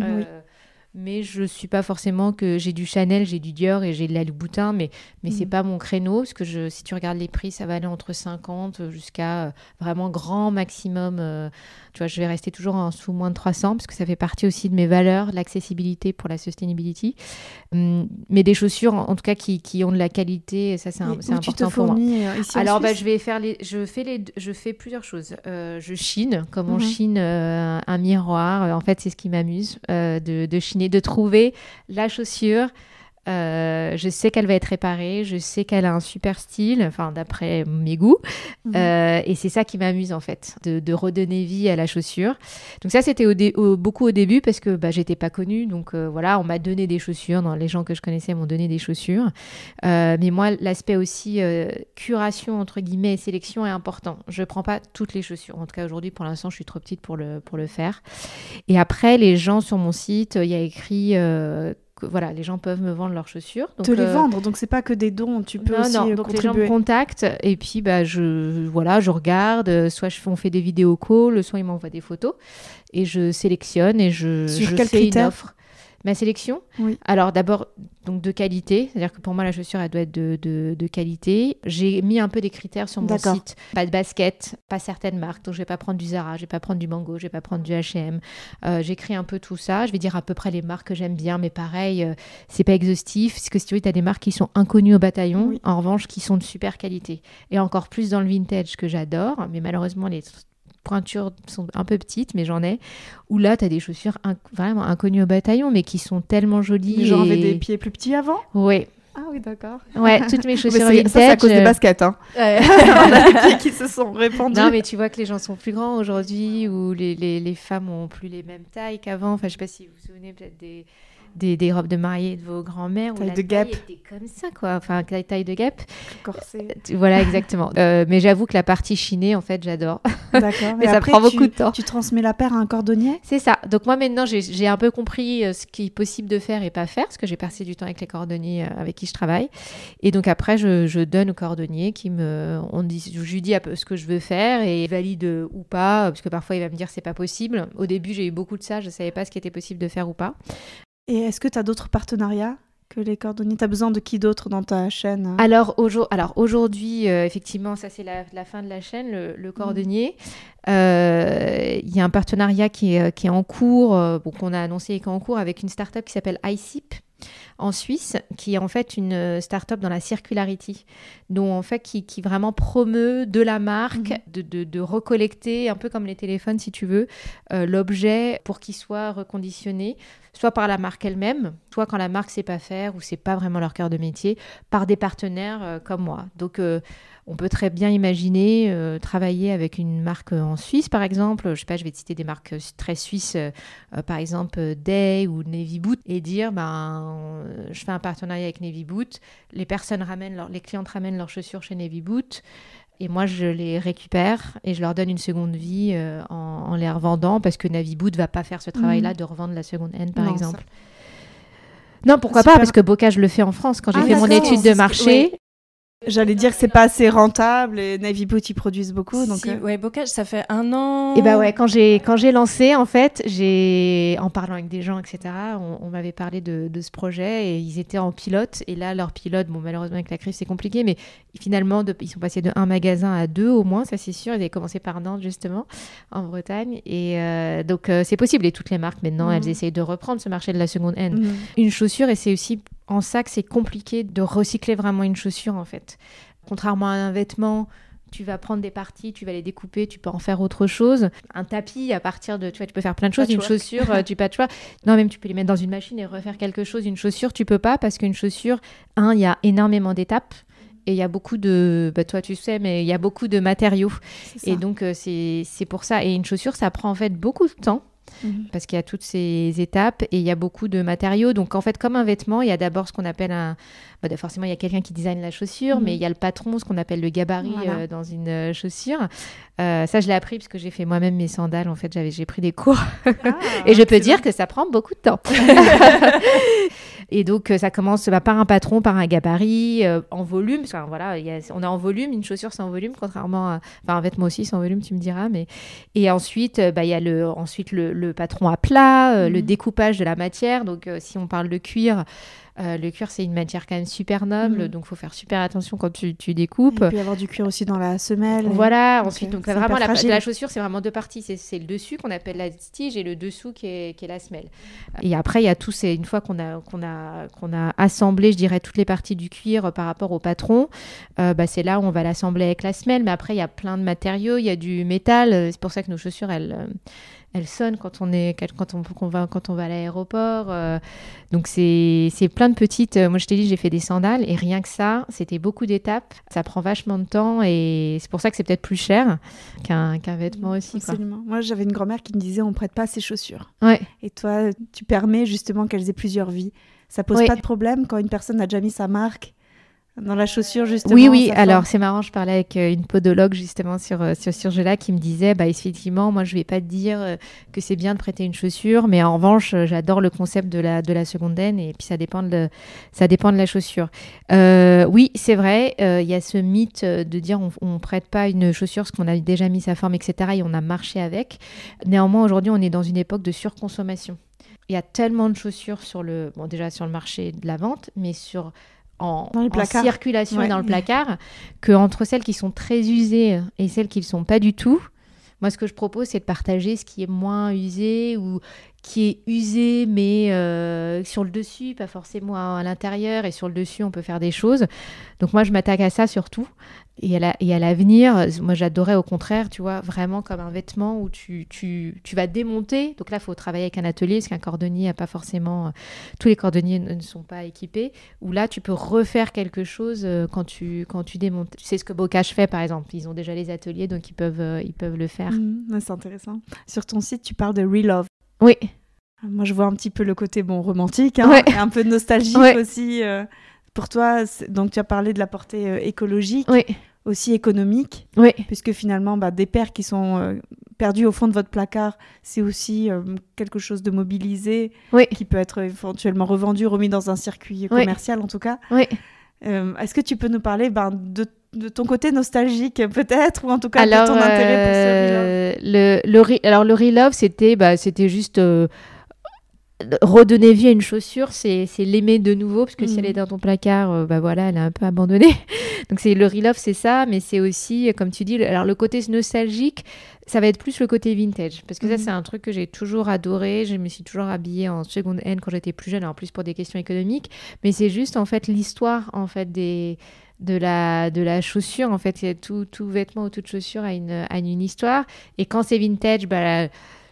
Mais je suis pas forcément que j'ai du Chanel, j'ai du Dior et j'ai de la Louboutin, mais c'est pas mon créneau, parce que si tu regardes les prix, ça va aller entre 50 jusqu'à vraiment grand maximum. Tu vois, je vais rester toujours en sous moins de 300, parce que ça fait partie aussi de mes valeurs, l'accessibilité pour la sustainability. Mais des chaussures, en tout cas, qui ont de la qualité, ça c'est important pour moi. Ici alors, je fais plusieurs choses. Je chine, comme on chine un miroir. En fait, c'est ce qui m'amuse, de chiner, de trouver la chaussure Je sais qu'elle va être réparée, je sais qu'elle a un super style, enfin d'après mes goûts. Et c'est ça qui m'amuse en fait, de redonner vie à la chaussure. Donc ça, c'était beaucoup au début parce que j'étais pas connue. Donc voilà, on m'a donné des chaussures. Les gens que je connaissais m'ont donné des chaussures. Mais moi, l'aspect aussi curation, entre guillemets, et sélection est important. Je prends pas toutes les chaussures. En tout cas, aujourd'hui, pour l'instant, je suis trop petite pour le faire. Et après, les gens sur mon site, il y a écrit... voilà, les gens peuvent me vendre leurs chaussures. Donc, les vendre, donc c'est pas que des dons, tu peux aussi donc contribuer. Les gens me contactent et puis je regarde, soit on fait des vidéos calls, soit ils m'envoient des photos et je sélectionne et je fais une offre. Ma sélection, oui. Alors d'abord donc de qualité, c'est-à-dire que pour moi la chaussure elle doit être de qualité. J'ai mis un peu des critères sur mon site, pas de basket, pas certaines marques, donc je vais pas prendre du Zara, je vais pas prendre du Mango, je vais pas prendre du H&M. J'écris un peu tout ça, je vais dire à peu près les marques que j'aime bien, mais pareil, c'est pas exhaustif, parce que si tu veux, tu as des marques qui sont inconnues au bataillon, oui. En revanche qui sont de super qualité. Et encore plus dans le vintage que j'adore, mais malheureusement les pointures sont un peu petites, mais j'en ai, où là, tu as des chaussures vraiment inconnues au bataillon, mais qui sont tellement jolies. Les gens avaient des pieds plus petits avant ? Oui. Ah oui, d'accord. Ouais, toutes mes chaussures vintage... Ça, c'est à cause des baskets, hein. On a des pieds qui se sont répandus. Non, mais tu vois que les gens sont plus grands aujourd'hui, ou les femmes ont plus les mêmes tailles qu'avant. Enfin, je sais pas si vous vous souvenez peut-être des robes de mariée de vos grands-mères où la taille était comme ça, quoi. Enfin, taille de Gap. Corset. Voilà, exactement. Mais j'avoue que la partie chinée, en fait, j'adore. D'accord. Mais ça prend beaucoup de temps. Tu transmets la paire à un cordonnier ? C'est ça. Donc moi, maintenant, j'ai un peu compris ce qui est possible de faire et pas faire, parce que j'ai passé du temps avec les cordonniers avec qui je travaille. Et donc après, je donne aux cordonniers je lui dis un peu ce que je veux faire et il valide ou pas, parce que parfois, il va me dire c'est pas possible. Au début, j'ai eu beaucoup de ça. Je savais pas ce qui était possible de faire ou pas. Et est-ce que tu as d'autres partenariats que les cordonniers ? Tu as besoin de qui d'autre dans ta chaîne ? Alors aujourd'hui, effectivement, ça c'est la fin de la chaîne, le cordonnier. Il y a un partenariat qui est en cours, qu'on a annoncé et qui est en cours avec une start-up qui s'appelle iCip en Suisse, qui est en fait une start-up dans la circularity, donc en fait qui vraiment promeut de la marque, de recollecter, un peu comme les téléphones si tu veux, l'objet pour qu'il soit reconditionné, soit par la marque elle-même, soit quand la marque sait pas faire ou c'est pas vraiment leur cœur de métier, par des partenaires comme moi. Donc on peut très bien imaginer travailler avec une marque en Suisse, par exemple. Je sais pas, je vais te citer des marques très suisses, par exemple Day ou Navy Boot, et dire, je fais un partenariat avec Navy Boot. Les clientes ramènent leurs chaussures chez Navy Boot. Et moi, je les récupère et je leur donne une seconde vie en les revendant, parce que Navy Boot ne va pas faire ce travail-là de revendre la seconde hand, par exemple. Non, pourquoi pas, parce que Bocage le fait en France. Quand j'ai fait mon étude de marché... Oui. J'allais dire que c'est pas assez rentable et Navy Boot ils produisent beaucoup. Donc Bocage, ça fait 1 an. Et quand j'ai lancé, en fait, en parlant avec des gens, etc., on m'avait parlé de ce projet et ils étaient en pilote. Et là, leur pilote, malheureusement avec la crise c'est compliqué, mais finalement ils sont passés de 1 magasin à 2 au moins, ça c'est sûr. Ils avaient commencé par Nantes justement, en Bretagne. Et donc c'est possible. Et toutes les marques maintenant, elles essayent de reprendre ce marché de la seconde hand. Une chaussure, et c'est aussi en ça que c'est compliqué de recycler vraiment une chaussure en fait. Contrairement à un vêtement, tu vas prendre des parties, tu vas les découper, tu peux en faire autre chose. Un tapis, à partir de... Tu peux faire plein de choses. Une chaussure, tu patchwork. Non, même tu peux les mettre dans une machine et refaire quelque chose. Une chaussure, tu peux pas, parce qu'une chaussure, il y a énormément d'étapes. Et il y a beaucoup de... toi, tu sais, mais il y a beaucoup de matériaux. Et donc, c'est pour ça. Et une chaussure, ça prend en fait beaucoup de temps. Parce qu'il y a toutes ces étapes et il y a beaucoup de matériaux. Donc, en fait, comme un vêtement, il y a d'abord ce qu'on appelle forcément, il y a quelqu'un qui design la chaussure, mais il y a le patron, ce qu'on appelle le gabarit dans une chaussure. Ça, je l'ai appris parce que j'ai fait moi-même mes sandales. En fait, j'ai pris des cours. Et je peux dire que ça prend beaucoup de temps. Et donc, ça commence par un patron, par un gabarit, en volume. Enfin, voilà, on est en volume. Une chaussure, c'est en volume, contrairement à... Enfin, un vêtement aussi, c'est en volume, tu me diras. Et ensuite, il y a le patron à plat, le découpage de la matière. Donc, si on parle de cuir... le cuir, c'est une matière quand même super noble, donc il faut faire super attention quand tu découpes. Il peut y avoir du cuir aussi dans la semelle. Voilà, ensuite, donc vraiment, la chaussure, c'est vraiment 2 parties. C'est le dessus qu'on appelle la tige et le dessous qui est la semelle. Et après, il y a tout, une fois qu'on a assemblé, je dirais, toutes les parties du cuir par rapport au patron, c'est là où on va l'assembler avec la semelle. Mais après, il y a plein de matériaux, il y a du métal. C'est pour ça que nos chaussures, elle sonne quand on va à l'aéroport. Donc c'est plein de petites. Moi, je t'ai dit, j'ai fait des sandales et rien que ça, c'était beaucoup d'étapes. Ça prend vachement de temps et c'est pour ça que c'est peut-être plus cher qu'un vêtement aussi. Absolument. Moi, j'avais une grand-mère qui me disait, on prête pas ses chaussures. Ouais. Et toi, tu permets justement qu'elles aient plusieurs vies. Ça pose pas de problème quand une personne a déjà mis sa marque dans la chaussure, justement. Oui. Alors, c'est marrant, je parlais avec une podologue, justement, sur ce sujet-là, qui me disait, effectivement, moi, je vais pas te dire que c'est bien de prêter une chaussure, mais en revanche, j'adore le concept de la seconde hand, et puis ça dépend de la chaussure. Oui, c'est vrai, il y a ce mythe de dire on prête pas une chaussure parce qu'on a déjà mis sa forme, etc., et on a marché avec. Néanmoins, aujourd'hui, on est dans une époque de surconsommation. Il y a tellement de chaussures déjà sur le marché de la vente, mais en circulation et dans le placard, qu'entre celles qui sont très usées et celles qui ne le sont pas du tout, moi, ce que je propose, c'est de partager ce qui est moins usé ou qui est usé, mais sur le dessus, pas forcément à l'intérieur. Et sur le dessus, on peut faire des choses. Donc, moi, je m'attaque à ça surtout. Et à l'avenir, moi, j'adorais au contraire, tu vois, vraiment comme un vêtement où tu vas démonter. Donc là, il faut travailler avec un atelier, parce qu'un cordonnier n'a pas forcément... tous les cordonniers ne sont pas équipés. Où là, tu peux refaire quelque chose quand tu démontes. Tu sais ce que Bocage fait, par exemple. Ils ont déjà les ateliers, donc ils peuvent le faire. C'est intéressant. Sur ton site, tu parles de Relove. Oui. Moi, je vois un petit peu le côté romantique, et un peu nostalgique aussi. Pour toi, donc tu as parlé de la portée écologique, aussi économique, puisque finalement, des paires qui sont perdues au fond de votre placard, c'est aussi quelque chose de mobilisé, qui peut être éventuellement revendu, remis dans un circuit commercial en tout cas. Est-ce que tu peux nous parler de ton côté nostalgique peut-être, ou en tout cas de ton intérêt pour ce Relove? Le Relove, c'était juste... redonner vie à une chaussure, c'est l'aimer de nouveau, parce que si elle est dans ton placard, elle est un peu abandonnée. Donc le Relove, c'est ça, mais c'est aussi, comme tu dis, alors le côté nostalgique, ça va être plus le côté vintage, parce que ça, c'est un truc que j'ai toujours adoré. Je me suis toujours habillée en second hand quand j'étais plus jeune, en plus pour des questions économiques, mais c'est juste en fait l'histoire en fait de la chaussure. En fait, tout vêtement ou toute chaussure a une histoire, et quand c'est vintage,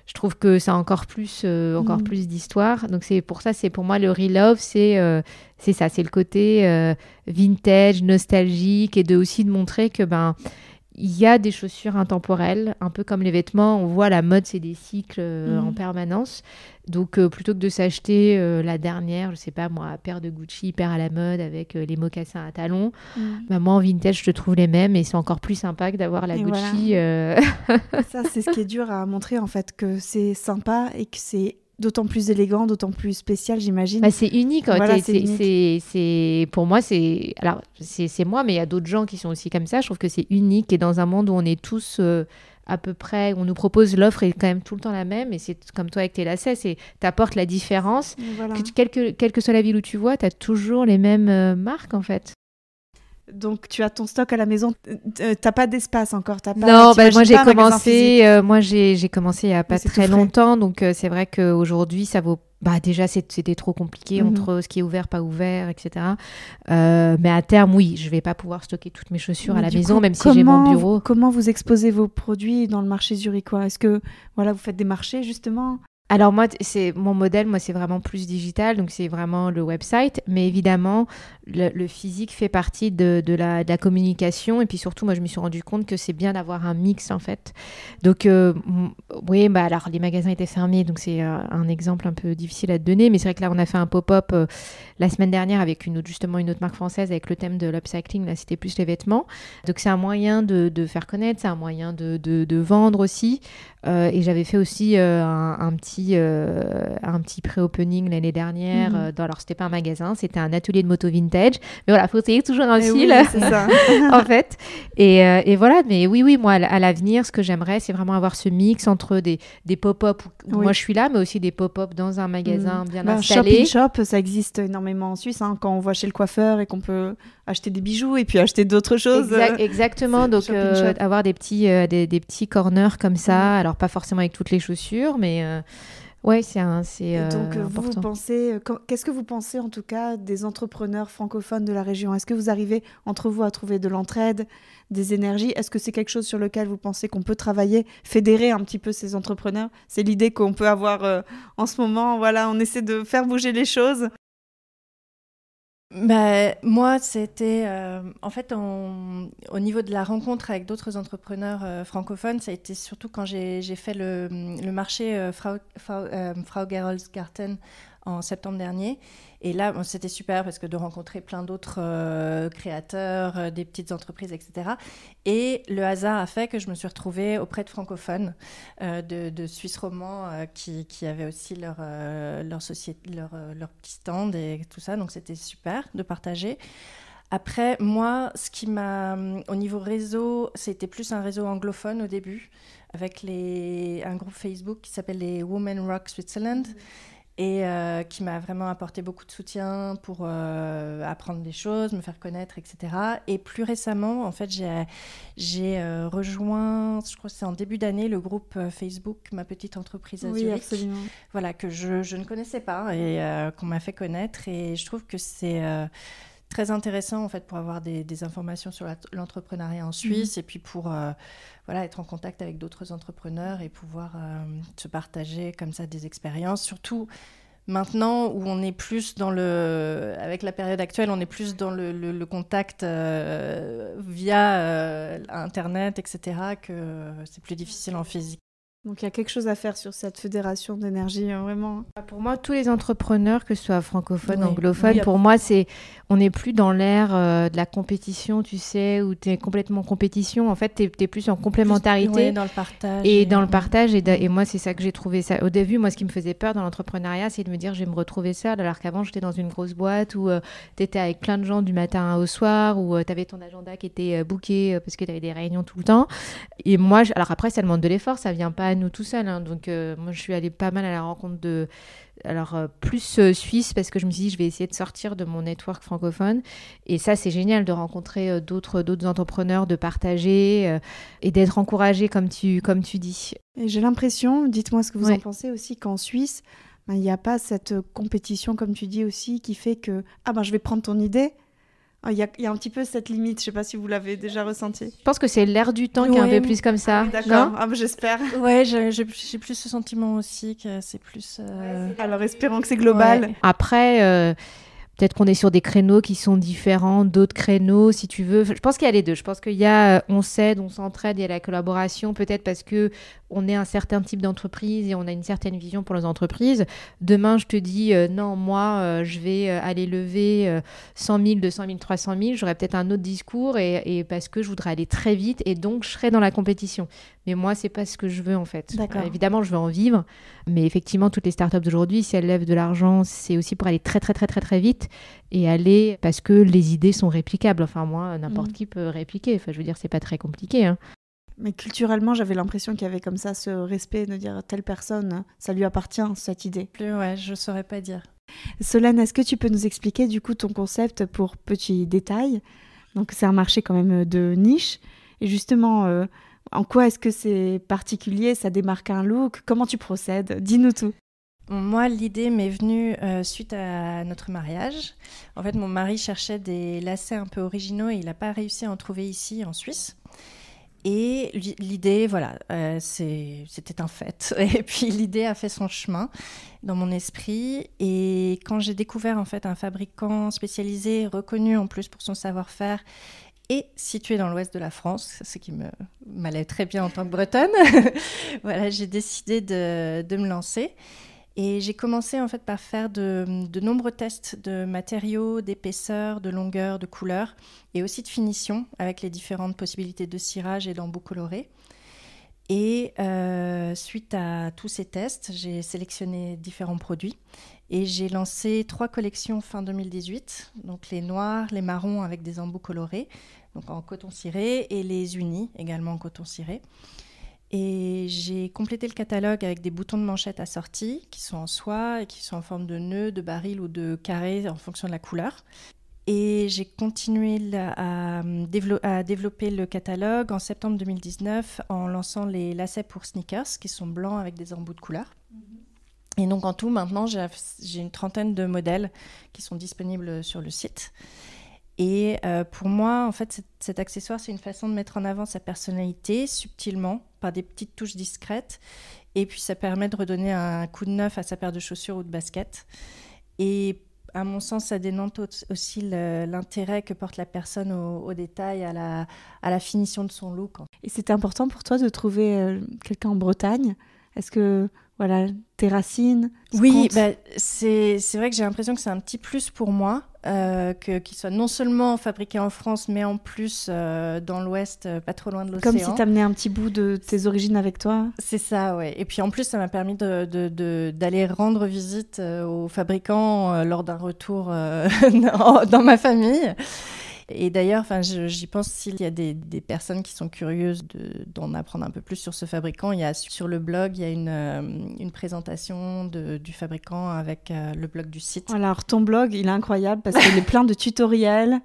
je trouve que ça a encore plus d'histoire. Donc c'est pour moi le Relove, c'est ça, c'est le côté vintage, nostalgique, et aussi de montrer que il y a des chaussures intemporelles, un peu comme les vêtements. On voit la mode, c'est des cycles en permanence. Donc plutôt que de s'acheter la dernière, je sais pas moi, paire de Gucci hyper à la mode avec les mocassins à talons, moi en vintage je trouve les mêmes, et c'est encore plus sympa que d'avoir la Gucci. Ça, c'est ce qui est dur à montrer en fait, que c'est sympa et que c'est d'autant plus élégant, d'autant plus spécial, j'imagine. C'est unique. C'est pour moi, c'est moi, mais il y a d'autres gens qui sont aussi comme ça. Je trouve que c'est unique, et dans un monde où on est tous à peu près, on nous propose, l'offre est quand même tout le temps la même, et c'est comme toi avec tes lacets, t'apportes la différence. Quelle que soit la ville où tu vois, t'as toujours les mêmes marques en fait. Donc tu as ton stock à la maison, t'as pas d'espace encore, Non, moi j'ai commencé, j'ai commencé il y a pas très longtemps, donc c'est vrai qu'aujourd'hui ça vaut. Déjà c'était trop compliqué entre ce qui est ouvert, pas ouvert, etc. Mais à terme, oui, je vais pas pouvoir stocker toutes mes chaussures à la maison, même si j'ai mon bureau. Comment vous exposez vos produits dans le marché zurichois? Est-ce que vous faites des marchés justement? Alors moi, mon modèle, c'est vraiment plus digital, donc c'est vraiment le website, mais évidemment, le physique fait partie de la communication, et puis surtout, moi, je me suis rendu compte que c'est bien d'avoir un mix, en fait. Donc, oui, alors, les magasins étaient fermés, donc c'est un exemple un peu difficile à te donner, mais c'est vrai que là, on a fait un pop-up la semaine dernière avec une autre marque française, avec le thème de l'upcycling, là, c'était plus les vêtements. Donc, c'est un moyen de faire connaître, c'est un moyen de vendre aussi, et j'avais fait aussi un petit pré-opening l'année dernière. Alors, c'était pas un magasin, c'était un atelier de moto vintage. Mais voilà, il faut essayer toujours un fil, c'est ça. en fait. Et voilà, mais oui, moi, à l'avenir, ce que j'aimerais, c'est vraiment avoir ce mix entre des pop-up où moi, je suis là, mais aussi des pop-up dans un magasin bien installé. Shop, ça existe énormément en Suisse, quand on va chez le coiffeur et qu'on peut acheter des bijoux et puis acheter d'autres choses. Exactement, donc avoir des petits corners comme ça, alors pas forcément avec toutes les chaussures, mais Ouais, c'est Et donc, vous important. pensez, qu'est-ce que vous pensez en tout cas des entrepreneurs francophones de la région? Est-ce que vous arrivez entre vous à trouver de l'entraide, des énergies? Est-ce que c'est quelque chose sur lequel vous pensez qu'on peut travailler, fédérer un petit peu ces entrepreneurs? C'est l'idée qu'on peut avoir en ce moment. Voilà, on essaie de faire bouger les choses. Moi, c'était en fait au niveau de la rencontre avec d'autres entrepreneurs francophones, ça a été surtout quand j'ai fait le marché Frau Geroldsgarten en septembre dernier. Et là, c'était super parce que de rencontrer plein d'autres créateurs, des petites entreprises, etc. Et le hasard a fait que je me suis retrouvée auprès de francophones, de Suisse romans qui avaient aussi leur petit stand et tout ça. Donc, c'était super de partager. Après, moi, ce qui m'a... Au niveau réseau, c'était plus un réseau anglophone au début, avec un groupe Facebook qui s'appelle les Women Rock Switzerland. Et qui m'a vraiment apporté beaucoup de soutien pour apprendre des choses, me faire connaître, etc. Et plus récemment, en fait, j'ai rejoint, je crois que c'est en début d'année, le groupe Facebook Ma Petite Entreprise à Zurich. Oui, absolument. Voilà, que je ne connaissais pas et qu'on m'a fait connaître. Et je trouve que c'est très intéressant, en fait, pour avoir des informations sur l'entrepreneuriat en Suisse et puis pour être en contact avec d'autres entrepreneurs et pouvoir se partager comme ça des expériences. Surtout maintenant où on est plus avec la période actuelle, on est plus dans le contact via Internet, etc., que c'est plus difficile en physique. Donc il y a quelque chose à faire sur cette fédération d'énergie, vraiment. Pour moi, tous les entrepreneurs, que ce soit francophones, Oui. anglophones, Oui, pour moi, on n'est plus dans l'ère de la compétition, tu sais, où tu es complètement en compétition. En fait, tu es plus en complémentarité. Oui, dans le partage. Et dans le partage, et moi, c'est ça que j'ai trouvé ça. Au début, moi, ce qui me faisait peur dans l'entrepreneuriat, c'est de me dire, je vais me retrouver seule, alors qu'avant, j'étais dans une grosse boîte où tu étais avec plein de gens du matin au soir, où tu avais ton agenda qui était booké parce que tu avais des réunions tout le temps. Et moi, alors après, ça demande de l'effort, ça vient pas à nous tout seul. Hein. Donc, moi, je suis allée pas mal à la rencontre de... Alors, plus suisse, parce que je me suis dit, je vais essayer de sortir de mon network francophone. Et ça, c'est génial de rencontrer d'autres entrepreneurs, de partager et d'être encouragé, comme tu dis. Et j'ai l'impression, dites-moi ce que vous en pensez aussi, qu'en Suisse, il n'y a pas cette compétition, comme tu dis aussi, qui fait que je vais prendre ton idée. Il y a un petit peu cette limite, je ne sais pas si vous l'avez déjà ressenti. Je pense que c'est l'air du temps qui est un peu plus comme ça. D'accord, j'espère. Ouais, j'ai plus ce sentiment aussi que c'est plus... Alors espérons que c'est global. Ouais. Après, peut-être qu'on est sur des créneaux qui sont différents d'autres créneaux, si tu veux. Je pense qu'il y a les deux. Je pense qu'il y a, on s'aide, on s'entraide, il y a la collaboration, peut-être parce que on est un certain type d'entreprise et on a une certaine vision pour les entreprises. Demain, je te dis, non, moi, je vais aller lever 100 000, 200 000, 300 000. J'aurai peut-être un autre discours et parce que je voudrais aller très vite et donc je serai dans la compétition. Mais moi, c'est pas ce que je veux, en fait. Évidemment, je veux en vivre. Mais effectivement, toutes les startups d'aujourd'hui, si elles lèvent de l'argent, c'est aussi pour aller très, très, très, très, très vite et aller parce que les idées sont réplicables. Enfin, moi, n'importe qui peut répliquer. Enfin, je veux dire, c'est pas très compliqué, hein. Mais culturellement, j'avais l'impression qu'il y avait comme ça ce respect de dire telle personne, ça lui appartient, cette idée. Ouais, je saurais pas dire. Solène, est-ce que tu peux nous expliquer du coup ton concept pour Petit Détail? Donc c'est un marché quand même de niche. Et justement, en quoi est-ce que c'est particulier? Ça démarque un look? Comment tu procèdes? Dis-nous tout. Moi, l'idée m'est venue suite à notre mariage. En fait, mon mari cherchait des lacets un peu originaux et il n'a pas réussi à en trouver ici en Suisse. Et l'idée, c'était un fait. Et puis l'idée a fait son chemin dans mon esprit. Et quand j'ai découvert en fait un fabricant spécialisé, reconnu en plus pour son savoir-faire, et situé dans l'ouest de la France, ce qui m'allait très bien en tant que Bretonne, voilà, j'ai décidé de me lancer. Et j'ai commencé en fait par faire de nombreux tests de matériaux, d'épaisseur, de longueur, de couleur et aussi de finition avec les différentes possibilités de cirage et d'embout colorés. Et suite à tous ces tests, j'ai sélectionné différents produits et j'ai lancé 3 collections fin 2018, donc les noirs, les marrons avec des embouts colorés, donc en coton ciré, et les unis également en coton ciré. Et j'ai complété le catalogue avec des boutons de manchette assortis qui sont en soie et qui sont en forme de nœud, de baril ou de carré en fonction de la couleur. Et j'ai continué à développer le catalogue en septembre 2019 en lançant les lacets pour sneakers qui sont blancs avec des embouts de couleur. Et donc en tout, maintenant, j'ai une trentaine de modèles qui sont disponibles sur le site. Et pour moi, en fait, cet accessoire, c'est une façon de mettre en avant sa personnalité subtilement, par des petites touches discrètes. Et puis, ça permet de redonner un coup de neuf à sa paire de chaussures ou de baskets. Et à mon sens, ça dénote aussi l'intérêt que porte la personne au détail, à la finition de son look. Et c'était important pour toi de trouver quelqu'un en Bretagne? Est-ce que, voilà, tes racines Oui, c'est vrai que j'ai l'impression que c'est un petit plus pour moi, qu'il soit non seulement fabriqué en France, mais en plus dans l'Ouest, pas trop loin de l'océan. Comme si tu amenais un petit bout de tes origines avec toi. C'est ça, ouais. Et puis en plus, ça m'a permis d'aller rendre visite aux fabricants lors d'un retour dans ma famille. Et d'ailleurs, j'y pense, s'il y a des personnes qui sont curieuses d'en apprendre un peu plus sur ce fabricant, sur le blog, il y a une présentation du fabricant avec le blog du site. Voilà, alors ton blog, il est incroyable parce qu'il est plein de tutoriels.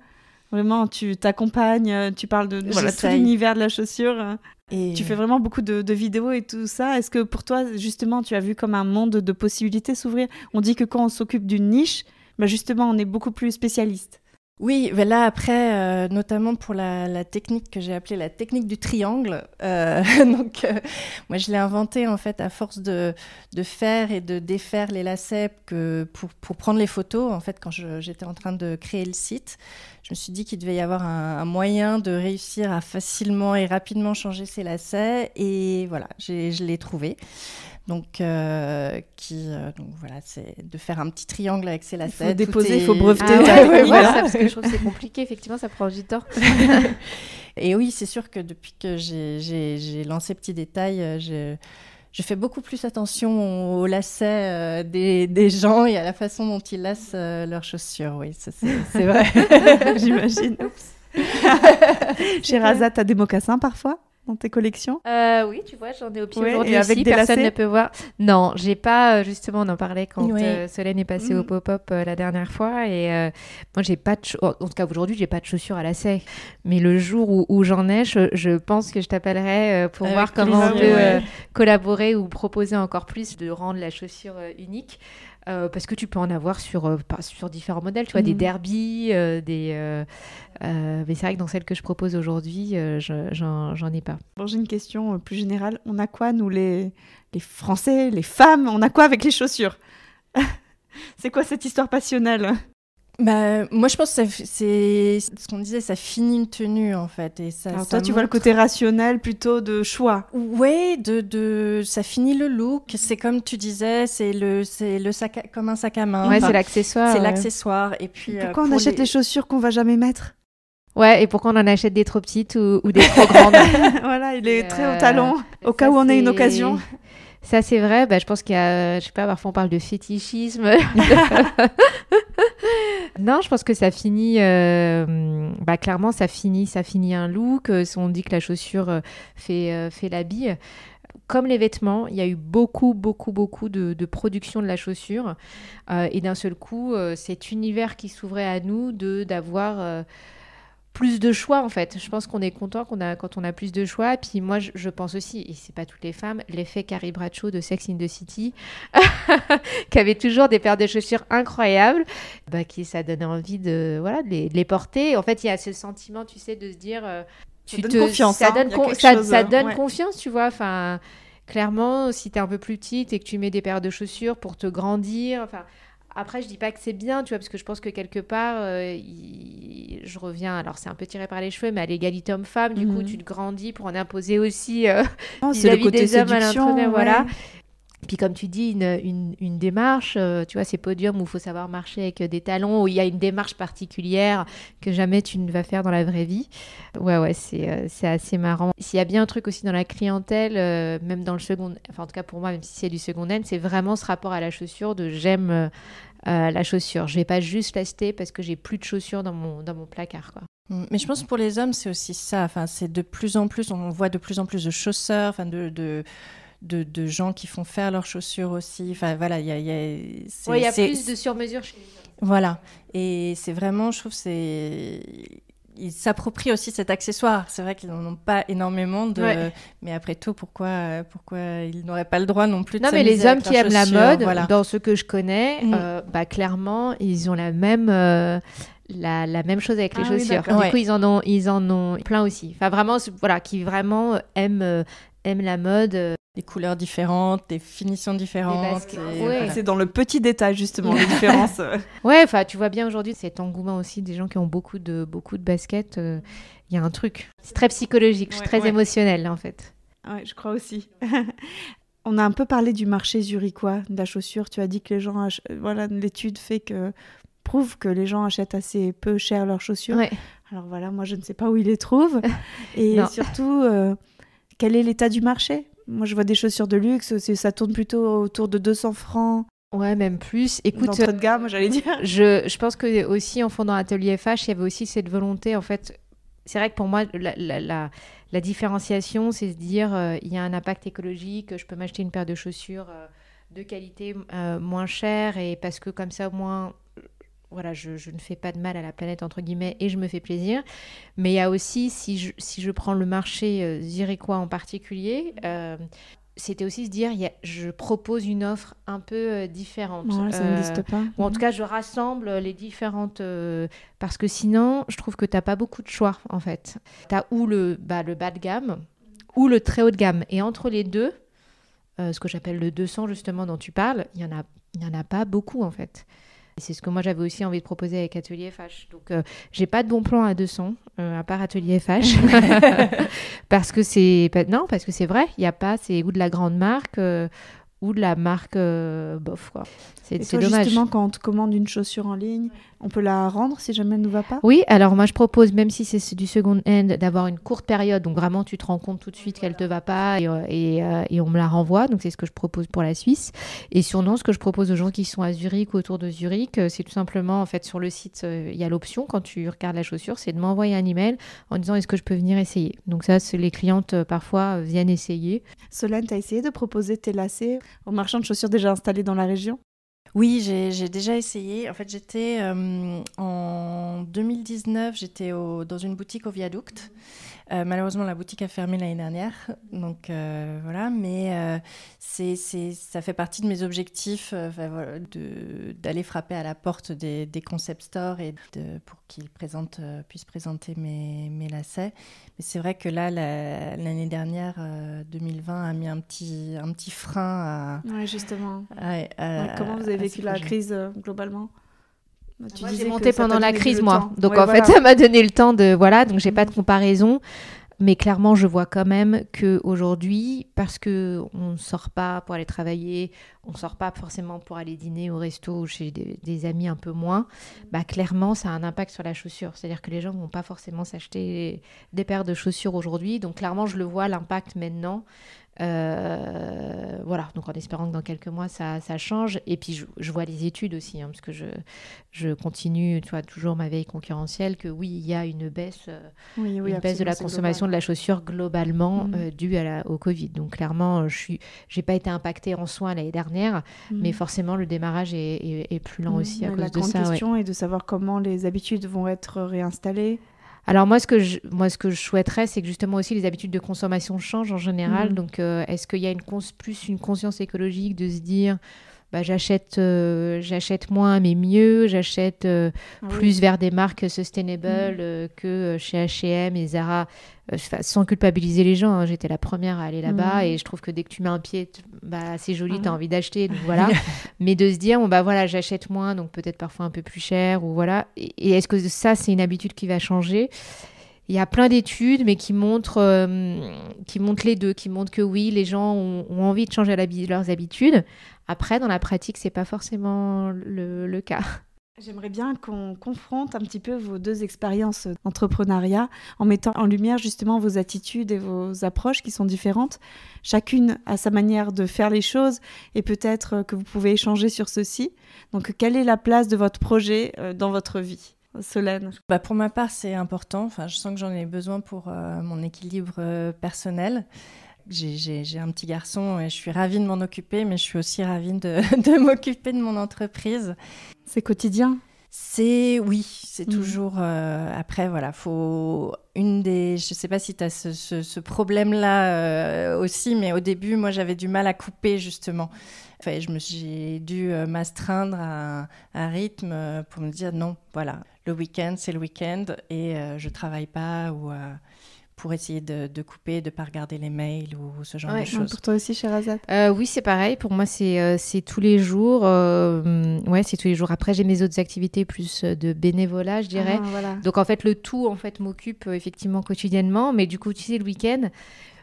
Vraiment, tu t'accompagnes, tu parles de tout l'univers de la chaussure. Et tu fais vraiment beaucoup de vidéos et tout ça. Est-ce que pour toi, justement, tu as vu comme un monde de possibilités s'ouvrir? On dit que quand on s'occupe d'une niche, justement, on est beaucoup plus spécialiste. Oui, mais là après, notamment pour la technique que j'ai appelée la technique du triangle. Moi, je l'ai inventée en fait à force de faire et de défaire les lacets pour prendre les photos. En fait, quand j'étais en train de créer le site, je me suis dit qu'il devait y avoir un moyen de réussir à facilement et rapidement changer ces lacets. Et voilà, je l'ai trouvé. Donc voilà, c'est de faire un petit triangle avec ses lacets. Il faut déposer, il faut breveter. Voilà. Ça, parce que je trouve que c'est compliqué, effectivement, ça prend du temps. Et oui, c'est sûr que depuis que j'ai lancé Petit Détail, je fais beaucoup plus attention aux lacets des gens et à la façon dont ils lacent leurs chaussures. Oui, ça, c'est vrai. J'imagine. Sherazade, t'as des mocassins parfois dans tes collections? Oui, tu vois, j'en ai au pied aujourd'hui aussi, personne ne peut voir. Non, j'ai pas, justement, on en parlait quand Solène est passée au pop-up la dernière fois, et moi, j'ai pas en tout cas aujourd'hui, j'ai pas de chaussures à lacets, mais le jour où j'en ai, je pense que je t'appellerai pour voir comment on peut collaborer ou proposer encore plus de rendre la chaussure unique. Parce que tu peux en avoir sur différents modèles, tu vois, des derbies, mais c'est vrai que dans celle que je propose aujourd'hui, j'en ai pas. Bon, j'ai une question plus générale. On a quoi, nous, les Français, les femmes, on a quoi avec les chaussures? C'est quoi cette histoire passionnelle? Moi, je pense que c'est ce qu'on disait, ça finit une tenue, en fait. Et alors toi, tu vois le côté rationnel plutôt de choix. Oui, ça finit le look. C'est comme tu disais, c'est le sac comme un sac à main. Ouais, c'est l'accessoire. C'est l'accessoire. Et puis, pourquoi on achète les chaussures qu'on va jamais mettre? Ouais, et pourquoi on en achète des trop petites ou des trop grandes? Voilà, il est très haut talon, au cas où on ait une occasion. Ça, c'est vrai. Bah, je pense qu'il y a, je sais pas, parfois on parle de fétichisme. Non, je pense que ça finit, clairement, ça finit un look. On dit que la chaussure fait l'habit. Comme les vêtements, il y a eu beaucoup de production de la chaussure. Et d'un seul coup, cet univers qui s'ouvrait à nous d'avoir... plus de choix en fait. Je pense qu'on est content quand on a plus de choix. Puis moi, je pense aussi, et c'est pas toutes les femmes, l'effet Carrie Bradshaw de Sex in the City, qui avait toujours des paires de chaussures incroyables, qui ça donnait envie de les porter. En fait, il y a ce sentiment, tu sais, de se dire, ça donne confiance. Ça donne confiance, tu vois. Enfin, clairement, si t'es un peu plus petite et que tu mets des paires de chaussures pour te grandir, enfin. Après, je dis pas que c'est bien, tu vois, parce que je pense que quelque part, je reviens, alors c'est un peu tiré par les cheveux, mais à l'égalité homme-femme, du coup, tu te grandis pour en imposer aussi c'est le côté des hommes séduction, à l'entreprise, voilà. Puis comme tu dis, une démarche, tu vois, ces podiums où il faut savoir marcher avec des talons, où il y a une démarche particulière que jamais tu ne vas faire dans la vraie vie. Ouais, c'est assez marrant. S'il y a bien un truc aussi dans la clientèle, même dans le second, enfin en tout cas pour moi, même si c'est du second hand, c'est vraiment ce rapport à la chaussure de j'aime la chaussure. Je vais pas juste l'acheter parce que j'ai plus de chaussures dans mon placard, quoi. Mais je pense que pour les hommes, c'est aussi ça. Enfin, c'est de plus en plus, on voit de plus en plus de chausseurs, enfin de gens qui font faire leurs chaussures aussi. Enfin, voilà, il y a plus de sur-mesure chez les hommes. Voilà. Et c'est vraiment, je trouve, il ils s'approprient aussi cet accessoire. C'est vrai qu'ils n'en ont pas énormément, mais après tout, pourquoi ils n'auraient pas le droit non plus de s'amuser mais les hommes qui aiment la mode, voilà. dans ce que je connais, clairement, ils ont la même chose avec les chaussures. Oui, du coup, ils en ont plein aussi. Enfin, vraiment, qui vraiment aiment la mode. Des couleurs différentes, des finitions différentes. C'est dans le petit détail, justement, les différences. Ouais, enfin, tu vois bien aujourd'hui cet engouement aussi des gens qui ont beaucoup de baskets. Il y a un truc. C'est très psychologique, très émotionnel, en fait. Ouais, je crois aussi. On a un peu parlé du marché zurichois de la chaussure. Tu as dit que les gens... l'étude prouve que les gens achètent assez peu cher leurs chaussures. Ouais. Alors voilà, moi, je ne sais pas où ils les trouvent. Et surtout, quel est l'état du marché ? Moi, je vois des chaussures de luxe, ça tourne plutôt autour de 200 francs. Ouais, même plus. Écoute, d'entrée de gamme, j'allais dire. Je pense que aussi en fondant Atelier FH, il y avait aussi cette volonté, en fait. C'est vrai que pour moi, la différenciation, c'est se dire, il y a un impact écologique, je peux m'acheter une paire de chaussures de qualité moins chère, et parce que comme ça, au moins, voilà, je ne fais pas de mal à la planète, entre guillemets, et je me fais plaisir. Mais il y a aussi, si je prends le marché zurichois en particulier, c'était aussi se dire, je propose une offre un peu différente. Ouais, ça n'existe pas. Ou en tout cas, je rassemble les différentes... parce que sinon, je trouve que tu n'as pas beaucoup de choix, en fait. Tu as ou le bas de gamme, ou le très haut de gamme. Et entre les deux, ce que j'appelle le 200, justement, dont tu parles, il y en a pas beaucoup, en fait. Et c'est ce que moi, j'avais aussi envie de proposer avec Atelier FH. Donc, j'ai pas de bon plan à 200, à part Atelier FH. parce que c'est vrai, il n'y a pas, c'est ou de la grande marque, ou de la marque bof, quoi. C'est dommage. Justement, quand on te commande une chaussure en ligne, on peut la rendre si jamais elle ne nous va pas ? Oui, alors moi je propose, même si c'est du second hand, d'avoir une courte période. Donc vraiment, tu te rends compte tout de suite qu'elle ne te va pas et on me la renvoie. Donc c'est ce que je propose pour la Suisse. Et sinon, ce que je propose aux gens qui sont à Zurich ou autour de Zurich, c'est tout simplement, en fait, sur le site, il y a l'option, quand tu regardes la chaussure, c'est de m'envoyer un email en disant est-ce que je peux venir essayer. Donc ça, les clientes parfois viennent essayer. Solène, tu as essayé de proposer tes lacets aux marchands de chaussures déjà installés dans la région ? Oui, j'ai déjà essayé. En fait, j'étais en 2019, j'étais dans une boutique au Viaduct. Malheureusement, la boutique a fermé l'année dernière. Donc voilà, mais ça fait partie de mes objectifs d'aller frapper à la porte des concept stores et pour qu'ils puissent présenter mes lacets. Mais c'est vrai que là, l'année dernière, 2020, a mis un petit frein à... Oui, justement. Comment vous avez vécu la crise globalement ? Moi, j'ai monté pendant la crise, moi. Donc, en fait, ça m'a donné le temps de... Voilà, donc j'ai pas de comparaison. Mais clairement, je vois quand même qu'aujourd'hui, parce qu'on ne sort pas pour aller travailler, on ne sort pas forcément pour aller dîner au resto ou chez des amis un peu moins, clairement, ça a un impact sur la chaussure. C'est-à-dire que les gens ne vont pas forcément s'acheter des paires de chaussures aujourd'hui. Donc, clairement, je le vois, l'impact maintenant. Voilà, donc en espérant que dans quelques mois ça change. Et puis je vois les études aussi, parce que je continue, tu vois, toujours ma veille concurrentielle, que oui, il y a une baisse, baisse de la consommation de la chaussure globalement due au Covid. Donc clairement, j'ai pas été impactée en soins l'année dernière, mais forcément le démarrage est plus lent aussi à cause de ça. La grande question est de savoir comment les habitudes vont être réinstallées. Alors moi, ce que je souhaiterais, c'est que justement aussi les habitudes de consommation changent en général. Donc, est-ce qu'il y a plus une conscience écologique de se dire, j'achète moins mais mieux, j'achète plus vers des marques sustainable que chez H&M et Zara, sans culpabiliser les gens. J'étais la première à aller là-bas et je trouve que dès que tu mets un pied, c'est joli, t'as envie d'acheter, donc voilà. Mais de se dire, voilà, j'achète moins, donc peut-être parfois un peu plus cher, ou voilà. Et est-ce que ça, c'est une habitude qui va changer ? Il y a plein d'études, mais qui montrent les deux, qui montrent que oui, les gens ont envie de changer leurs habitudes. Après, dans la pratique, c'est pas forcément le cas. J'aimerais bien qu'on confronte un petit peu vos deux expériences d'entrepreneuriat en mettant en lumière justement vos attitudes et vos approches qui sont différentes. Chacune a sa manière de faire les choses et peut-être que vous pouvez échanger sur ceci. Donc, quelle est la place de votre projet dans votre vie ? Solène. Pour ma part, c'est important. Je sens que j'en ai besoin pour mon équilibre personnel. J'ai un petit garçon et je suis ravie de m'en occuper, mais je suis aussi ravie de m'occuper de mon entreprise. C'est quotidien ? C'est toujours... après, voilà, faut... Je sais pas si tu as ce problème-là aussi, mais au début, moi, j'avais du mal à couper, justement. Enfin, j'ai dû m'astreindre à un rythme pour me dire non, voilà, le week-end, c'est le week-end et je travaille pas ou... pour essayer de couper, de ne pas regarder les mails ou ce genre de choses. Pour toi aussi, Sherazade? Oui, c'est pareil. Pour moi, c'est tous les jours. C'est tous les jours. Après, j'ai mes autres activités plus de bénévolat, je dirais. Voilà. Donc, en fait, le tout m'occupe effectivement quotidiennement. Mais du coup, tu sais, le week-end...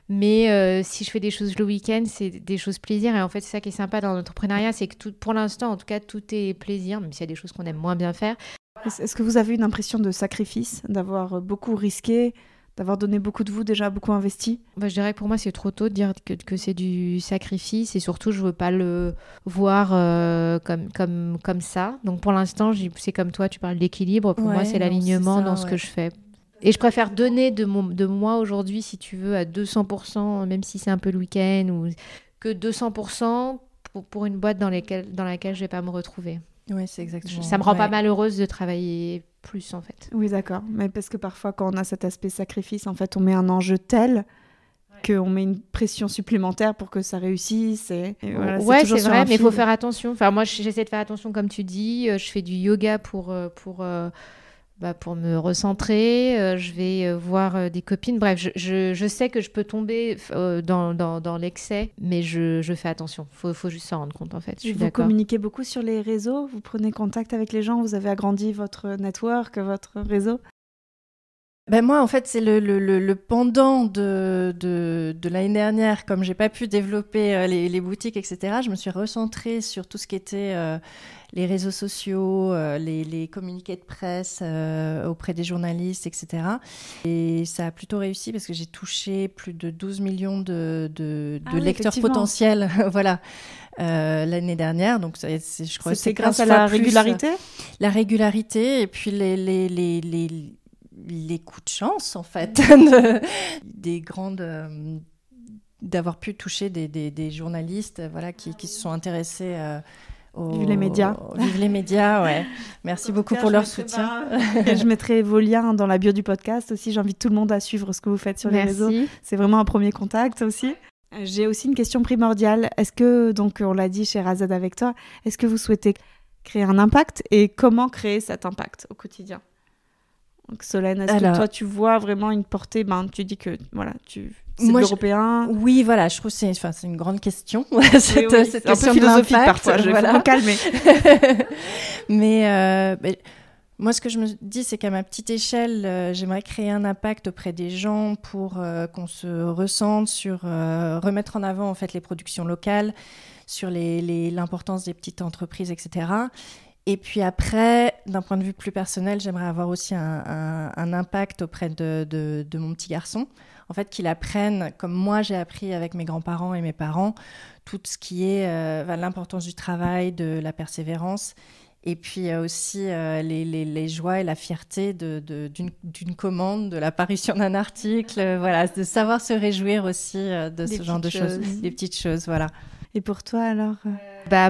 Mais si je fais des choses le week-end, c'est des choses plaisir. Et en fait, c'est ça qui est sympa dans l'entrepreneuriat, c'est que pour l'instant, en tout cas, tout est plaisir, même s'il y a des choses qu'on aime moins bien faire. Est-ce que vous avez une impression de sacrifice, d'avoir beaucoup risqué, d'avoir donné beaucoup de vous, déjà beaucoup investi? Je dirais que pour moi, c'est trop tôt de dire que c'est du sacrifice. Et surtout, je ne veux pas le voir comme ça. Donc, pour l'instant, c'est comme toi, tu parles d'équilibre. Pour moi, c'est l'alignement dans ce que je fais. Et je préfère donner de moi aujourd'hui, si tu veux, à 200%, même si c'est un peu le week-end, ou que 200% pour une boîte dans laquelle je ne vais pas me retrouver. Oui, c'est exactement. Ça me rend pas malheureuse de travailler plus, en fait. Oui, d'accord. Mais parce que parfois, quand on a cet aspect sacrifice, en fait, on met un enjeu tel qu'on met une pression supplémentaire pour que ça réussisse. Voilà, c'est vrai, mais il faut faire attention. Enfin, moi, j'essaie de faire attention, comme tu dis. Je fais du yoga pour me recentrer, je vais voir des copines. Bref, je sais que je peux tomber dans l'excès, mais je fais attention. Faut juste s'en rendre compte, en fait. Vous communiquez beaucoup sur les réseaux, vous prenez contact avec les gens, vous avez agrandi votre network, votre réseau? Moi, en fait, c'est le pendant de l'année dernière. Comme j'ai pas pu développer les boutiques, etc., je me suis recentrée sur tout ce qui était les réseaux sociaux, les communiqués de presse auprès des journalistes, etc. Et ça a plutôt réussi parce que j'ai touché plus de 12 millions de lecteurs potentiels voilà, l'année dernière. Donc, je crois que c'est grâce à la régularité. La régularité et puis les coups de chance, en fait, d'avoir pu toucher des journalistes voilà, qui se sont intéressés Vive les médias. Vive les médias, ouais. Merci beaucoup pour leur soutien. Et je mettrai vos liens dans la bio du podcast aussi. J'invite tout le monde à suivre ce que vous faites sur les réseaux. C'est vraiment un premier contact aussi. J'ai aussi une question primordiale. Est-ce que, donc on l'a dit Sherazade avec toi, est-ce que vous souhaitez créer un impact et comment créer cet impact au quotidien? Donc Solène, est-ce que toi tu vois vraiment une portée, tu dis que voilà, c'est l'européen. Oui, voilà, je trouve que c'est une grande question. cette question un peu philosophique parfois, je vais me calmer. Mais moi, ce que je me dis, c'est qu'à ma petite échelle, j'aimerais créer un impact auprès des gens pour qu'on se ressente sur remettre en avant en fait les productions locales, sur l'importance des petites entreprises, etc. Et puis après, d'un point de vue plus personnel, j'aimerais avoir aussi un impact auprès de mon petit garçon. En fait, qu'il apprenne, comme moi j'ai appris avec mes grands-parents et mes parents, tout ce qui est l'importance du travail, de la persévérance. Et puis aussi les joies et la fierté d'une commande, de la parution d'un article, voilà, de savoir se réjouir aussi de ce genre de choses. Des petites choses, voilà. Et pour toi alors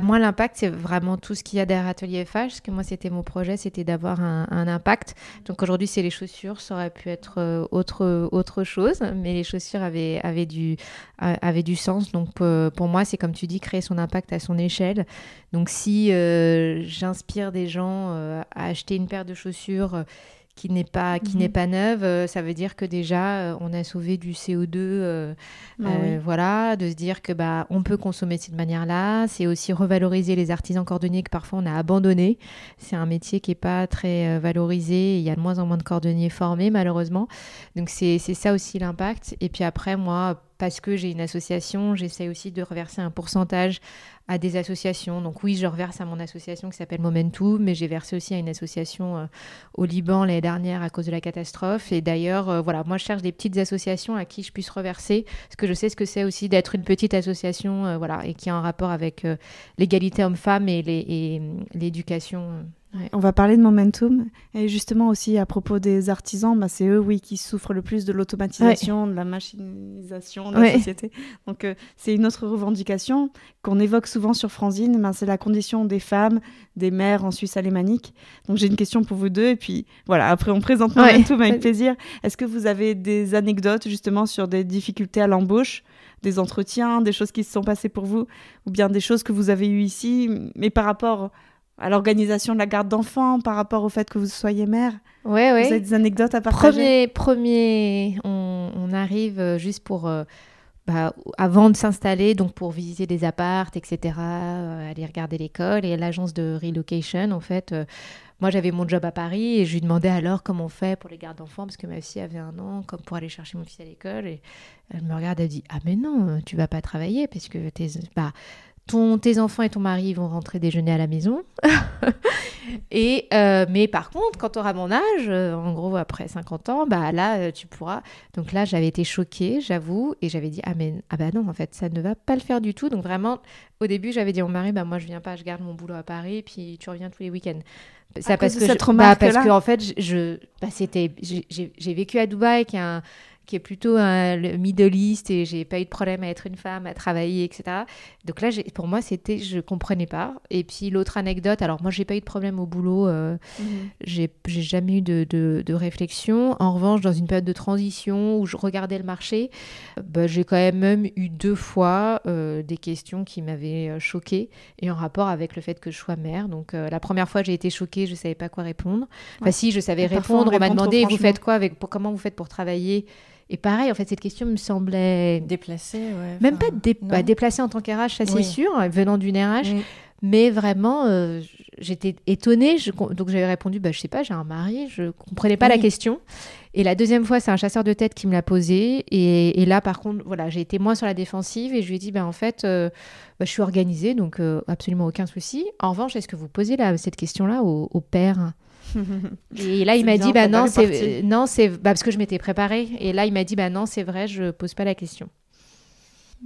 Moi, l'impact, c'est vraiment tout ce qu'il y a derrière Atelier FH. Parce que moi, c'était mon projet, c'était d'avoir un impact. Donc aujourd'hui, c'est les chaussures. Ça aurait pu être autre chose. Mais les chaussures avaient du sens. Donc pour moi, c'est comme tu dis, créer son impact à son échelle. Donc si j'inspire des gens à acheter une paire de chaussures qui n'est pas neuve, ça veut dire que déjà on a sauvé du CO2, voilà, de se dire que on peut consommer de cette manière-là. C'est aussi revaloriser les artisans cordonniers que parfois on a abandonnés. C'est un métier qui est pas très valorisé. Il y a de moins en moins de cordonniers formés malheureusement. Donc c'est ça aussi l'impact. Et puis après moi, parce que j'ai une association, j'essaie aussi de reverser un pourcentage à des associations. Donc oui, je reverse à mon association qui s'appelle Momentum, mais j'ai versé aussi à une association au Liban l'année dernière à cause de la catastrophe. Et d'ailleurs, moi je cherche des petites associations à qui je puisse reverser, parce que je sais ce que c'est aussi d'être une petite association et qui a un rapport avec l'égalité homme-femme et l'éducation Ouais, on va parler de Momentum. Et justement aussi à propos des artisans, c'est eux qui souffrent le plus de l'automatisation, de la machinisation de la société. Donc c'est une autre revendication qu'on évoque souvent sur Franzine, c'est la condition des femmes, des mères en Suisse alémanique. Donc j'ai une question pour vous deux et puis voilà, après on présente Momentum avec plaisir. Est-ce que vous avez des anecdotes justement sur des difficultés à l'embauche, des entretiens, des choses qui se sont passées pour vous, ou bien des choses que vous avez eues ici, mais par rapport à l'organisation de la garde d'enfants, par rapport au fait que vous soyez mère? Vous avez des anecdotes à partager? On arrive juste pour... avant de s'installer, donc pour visiter des apparts, etc., aller regarder l'école et l'agence de relocation, en fait... moi, j'avais mon job à Paris et je lui demandais alors comment on fait pour les gardes d'enfants parce que ma fille avait 1 an, comme pour aller chercher mon fils à l'école. Et elle me regarde, elle dit « Ah mais non, tu vas pas travailler parce que tes enfants et ton mari vont rentrer déjeuner à la maison. » mais par contre, quand tu auras mon âge, en gros après 50 ans, là, tu pourras. Donc là, j'avais été choquée, j'avoue, et j'avais dit « Ah bah non, en fait, ça ne va pas le faire du tout. » Donc vraiment, au début, j'avais dit à mon mari « Moi, je viens pas, je garde mon boulot à Paris, puis tu reviens tous les week-ends. » Ça parce que en fait j'ai vécu à Dubaï qui est plutôt le Middle East et j'ai pas eu de problème à être une femme, à travailler, etc. Donc là, pour moi, je comprenais pas. Et puis l'autre anecdote, alors moi, j'ai pas eu de problème au boulot, j'ai jamais eu de réflexion. En revanche, dans une période de transition où je regardais le marché, j'ai quand même eu 2 fois des questions qui m'avaient choquée et en rapport avec le fait que je sois mère. Donc la première fois, j'ai été choquée, je savais pas quoi répondre. Enfin si, je savais répondre. On m'a demandé, vous faites quoi comment vous faites pour travailler? Et pareil, en fait, cette question me semblait... Déplacée, ouais. Même pas déplacée en tant qu'RH, ça c'est sûr, venant d'une RH. Oui. Mais vraiment, j'étais étonnée. Donc j'avais répondu, je sais pas, j'ai un mari. Je comprenais pas la question. Et la deuxième fois, c'est un chasseur de tête qui me l'a posée. Et là, par contre, voilà, j'ai été moins sur la défensive. Et je lui ai dit, en fait, je suis organisée, donc absolument aucun souci. En revanche, est-ce que vous posez cette question-là au père? Et là, il m'a dit, non, c'est parce que je m'étais préparée. Et là, il m'a dit, non, c'est vrai, je pose pas la question.